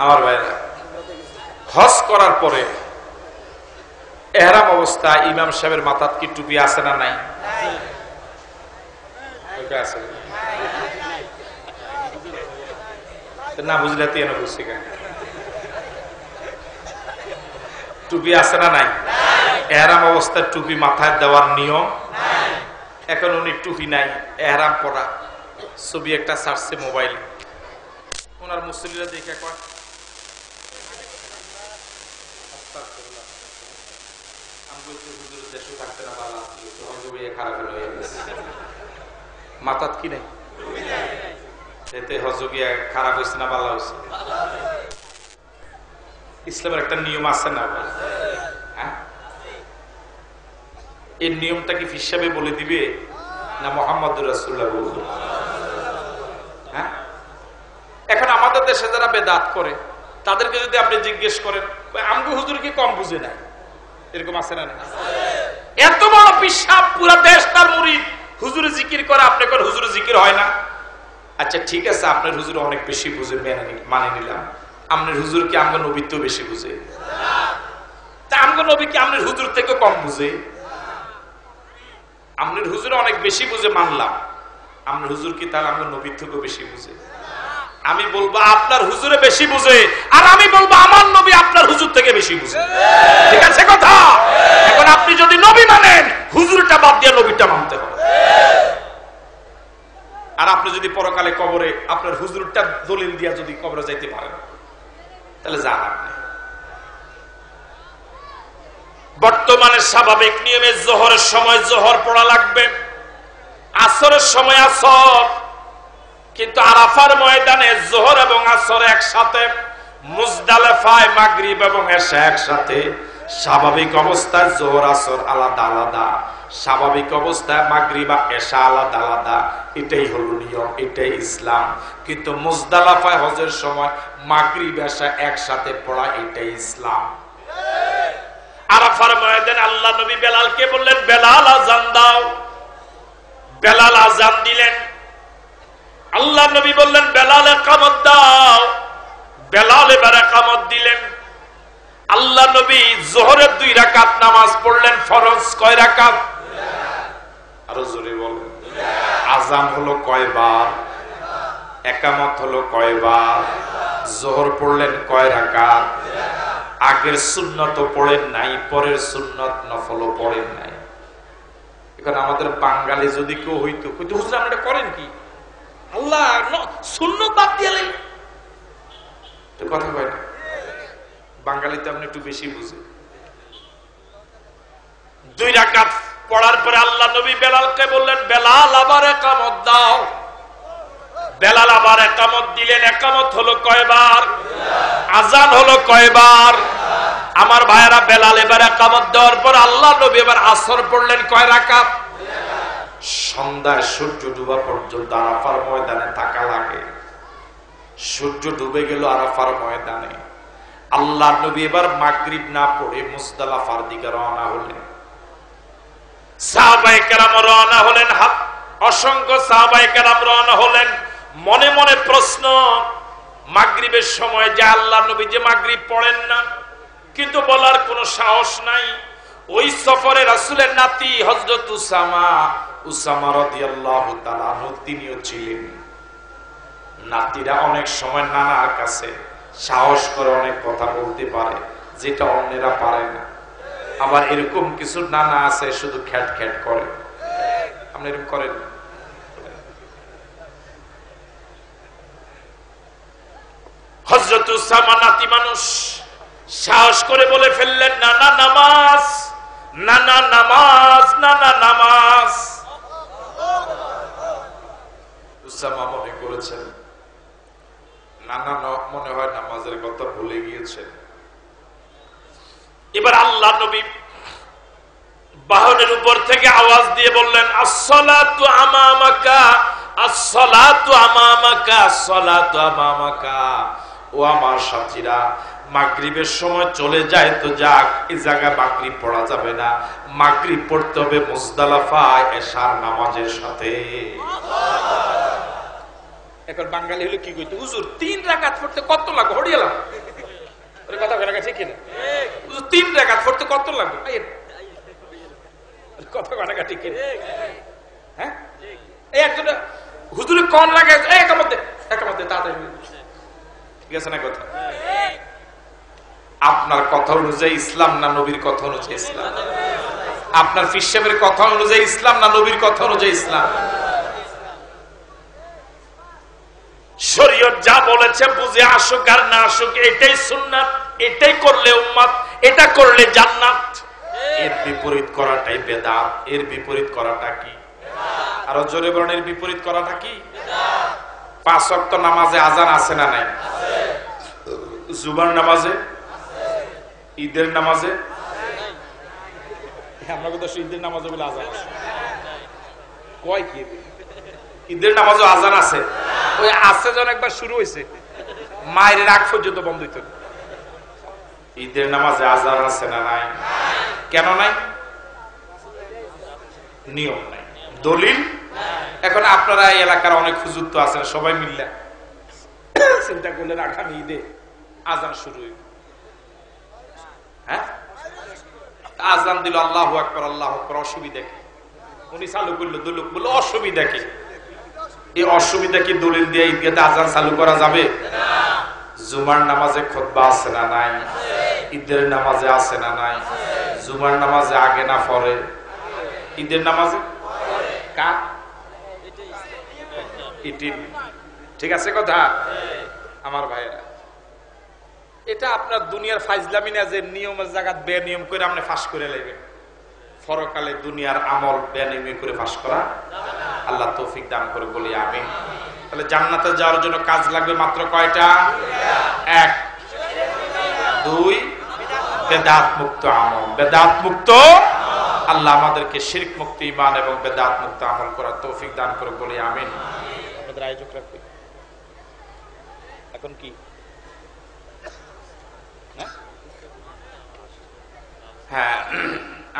আমার ভাইরা, হজ করার পরে এহরাম অবস্থা ইমাম সাহেবের মাথাত কি টুপি আছে না নাই? আছে না? বুঝলে তুই এনে বুঝছি কেন? টুপি আছে না নাই? এহরাম অবস্থায় টুপি মাথায় দেওয়ার নিয়ম। এখন উনি টুপি নাই, এহরাম পরা ছবি একটা ছাড়ছে মোবাইলে, ওনার মুসল্লিরা দেখে কয় মাথাত কি নাই, এতে হজগিয়া খারাপ হয়েছে না ভালো হয়েছে? ইসলামের একটা নিয়ম আছে না? হ্যাঁ, এই নিয়মটা কি হিসাবে বলে দিবে না মুহাম্মদুর রাসূলুল্লাহ বলবে? হ্যাঁ, এখন আমাদের দেশে যারা বেদাত করে তাদেরকে যদি আপনি জিজ্ঞেস করেন, আমগো হুজুর কি কম বুঝে নাই? এরকম আছে না? এত বড় পিশাব, পুরা দেশ তার মুরিদ, হুজুর জিকির করে, আপনি কোন হুজুর জিকির হয় না? আচ্ছা ঠিক আছে, আপনার হুজুর অনেক বেশি বুঝে, মানে নিলাম। আপনার হুজুর কি আমগো নবীর তো বেশি বুঝে? তা আমগো নবী কি আপনার হুজুর থেকে কম বুঝে? আপনার হুজুর অনেক বেশি বুঝে মানলাম, আপনার হুজুর কি তাহলে আমগো নবীর থেকে বেশি বুঝে? আমি বলবো আপনার হুজুরে বেশি বুঝে, আর আমি বলবো আমার নবী আপনার হুজুর থেকে বেশি বুঝে। ঠিক আছে কথা? এখন আপনি যদি নবী মানেন, হুজুরটা বাদ দিয়ে নবীটা মানতে হবে। আর আপনি যদি পরকালে কবরে আপনার হুজুরটা দলিল দিয়া যদি কবরে যাইতে পারেন, তাহলে যান আপনি। বর্তমানে স্বাভাবিক নিয়মে জোহরের সময় জোহর পড়া লাগবে, আসরের সময় আসর, কিন্তু আরাফার ময়দানে জোহর এবং আসর একসাথে, মুজদালিফায় মাগরিব এবং এশা একসাথে। স্বাভাবিক অবস্থায় জোহর আসর আলাদা আলাদা, স্বাভাবিক অবস্থায় মাগরিব আর এশা আলাদা আলাদা। এটাই হলো নিয়ম, এটাই ইসলাম। কিন্তু মুজদালিফায় হজের সময় মাগরিব এশা একসাথে পড়া, এটাই ইসলাম। আরাফার ময়দানে আল্লাহ নবী বেলালকে বললেন, বেলাল আজান দাও। বেলাল আজান দিলেন। আল্লাহ নবী বললেন, বেলাল ইকামত দাও। বেলাল এবার ইকামত দিলেন। আল্লাহ নবী যোহরের 2 রাকাত নামাজ পড়লেন। ফরজ কয় রাকাত? আরো জোরে বলেন। আজান হলো কয়বার? ইকামত হলো কয়বার? যোহর পড়লেন কয় রাকাত? আগের সুন্নত পড়েন নাই, পরের সুন্নত নফলও পড়েন নাই। এখন আমাদের বাঙালি যদি কেউ হইতো, হুজুর আপনারা করেন কি? আল্লাহ সুন্নত বাদ দিলে কথা কয় না। বাঙালি তো আপনি একটু বেশি বুঝে। 2 রাকাত পড়ার পরে আল্লাহ নবী বেলালকে বললেন, বেলাল আবার ইকামত দাও। বেলাল আবার ইকামত দিলেন। ইকামত হলো কয়বার? আজান হলো কয়বার? আমার ভাইয়েরা, বেলাল এবার ইকামত দেওয়ার পর আল্লাহ নবী এবার আসর পড়লেন কয় রাকাত? সন্ধ্যায় সূর্য ডুবা পর্যন্ত আরাফার ময়দানে থাকা লাগে। সূর্য ডুবে গেল আরাফার ময়দানে। আল্লাহ নবী এবার মাগরিব না পড়ে মুজদালিফার দিকে রওনা হলেন। সাহাবায়ে কেরাম রওনা হলেন, অসংখ্য সাহাবায়ে কেরাম রওনা হলেন। মনে মনে প্রশ্ন, মাগরিবের সময় যে আল্লাহ নবী যে মাগরিব পড়েন না, কিন্তু বলার কোনো সাহস নাই। ওই সফরে রাসূলের নাতি হযরত উসামা রাদিয়াল্লাহু তাআলা আনহু তিনিও ছিলেন। নাতিরা অনেক সময় নানার কাছে সাহস করে অনেক কথা বলতে পারে, যেটা অন্যরা পারে না। আবার এরকম কিছু নানা আছে শুধু খ্যাট খ্যাট করে। আপনি এরকম করেন না? হযরত উসামা নাতি মানুষ সাহস করে বলে ফেললেন, নানা নামাজ, নানা নামাজ, নানা নামাজ। উসামা মনে করেছেন নানা মনে হয় নামাজের কথা ভুলে গিয়েছেন। এবার আল্লাহ নবী বাহনের উপর থেকে আওয়াজ দিয়ে বললেন, আসসালাতু আমামাকা, আসসালাতু আমামাকা, আসসালাতু আমামাকা। ও আমার সাথীরা, মাগরিবের সময় চলে যায় তো যাক, এই জায়গায় মাগরিব পড়া যাবে না। মাগরিব পড়তে হবে মুজদালিফায় এশার নামাজের সাথে। এখন বাঙালি হলে কি কইতো, হুজুর 3 রাকাত পড়তে কত লাগে? হড়িয়ালাম ওরে কথা কয় না, ঠিক না? হুজুর 3 রাকাত পড়তে কত লাগে? কথা কয় না, ঠিক না? হ্যাঁ, এই একজন হুজুরে কোন লাগে, একামত দে, একামত দে তাড়াতাড়ি। ঠিক আছে না কথা? আপনার কথা অনুযায়ী ইসলাম না নবীর কথা অনুযায়ী ইসলাম? আপনার পীর সাহেবের কথা অনুযায়ী ইসলাম না নবীর কথা অনুযায়ী ইসলাম? শরীয়ত যা বলেছে বুঝে আসুক আর না আসুক, এটাই সুন্নাত, এটাই করলে উম্মাত, এটা করলে জান্নাত। এর বিপরীত করাটাই বেদাত। এর বিপরীত করাটা কি? আরো জোরে বলেন, এর বিপরীত করাটা কি? 5 ওয়াক্ত নামাজে আজান আছে না নাই? জুমার নামাজে, ঈদের নামাজে, আমরা কথা ঈদের নামাজে বলে আজান আছে কয় কি? ঈদের নামাজও আজান আছে। ওই আছে যখন একবার শুরু হয়েছে, মায়ের রাগ পর্যন্ত বন্ধ হইত। ঈদের নামাজে আজান আছে না নাই? কেন নাই? নিয়ম নাই। দলিল। এখন আপনারা এই এলাকার অনেক হুজুর তো আছেন, সবাই মিললে চিন্তা করলেন আগামী ঈদে আজান শুরু হইল, হ্যাঁ আজান দিল আল্লাহু আকবার আল্লাহু আকবার, অসুবিধা কি? উনি চালু করলো দলিল, বললো অসুবিধা কি? এই অসুবিধা কি দলিল দিয়ে ঈদগাতে আজান চালু করা যাবে? জুমার নামাজে খুতবা আছে না নাই? ঈদের নামাজে আছে না নাই? জুমার নামাজে আগে না পরে? ঈদের নামাজে কার? ঠিক আছে কথা আমার ভাইরা। এটা আপনার দুনিয়ার ফাইজলামি না যে নিয়মের জায়গা বেনিয়ম করে আপনি ফাঁস করে লাগবেন। পরকালে দুনিয়ার আমল বেনিয়ম করে ফাঁস করা আল্লাহ তৌফিক দান করে বলি আমিন। তাহলে জান্নাতে যাওয়ার জন্য কাজ লাগবে মাত্র কয়টা? 1 2 বেদাত মুক্ত আমল। বেদাত মুক্ত, আল্লাহ আমাদেরকে শিরক মুক্ত ঈমান এবং বেদাত মুক্ত আমল করার তৌফিক দান করে বলি আমিন। আমাদের আয়োজক রাখবে এখন কি? হ্যাঁ,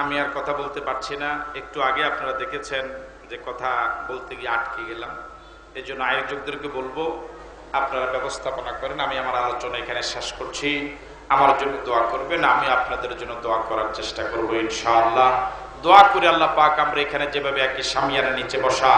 আমি আর কথা বলতে পারছি না। একটু আগে আপনারা দেখেছেন যে কথা বলতে গিয়ে আটকে গেলাম। এই জন্য আয়োজকদেরকে বলবো আপনারা ব্যবস্থাপনা করেন। আমি আমার আলোচনা এখানে শেষ করছি। আমার জন্য দোয়া করবেন, আমি আপনাদের জন্য দোয়া করার চেষ্টা করবো ইনশাআল্লাহ। দোয়া করে আল্লাহ পাক আমরা এখানে যেভাবে একই সামিয়ানের নিচে বসা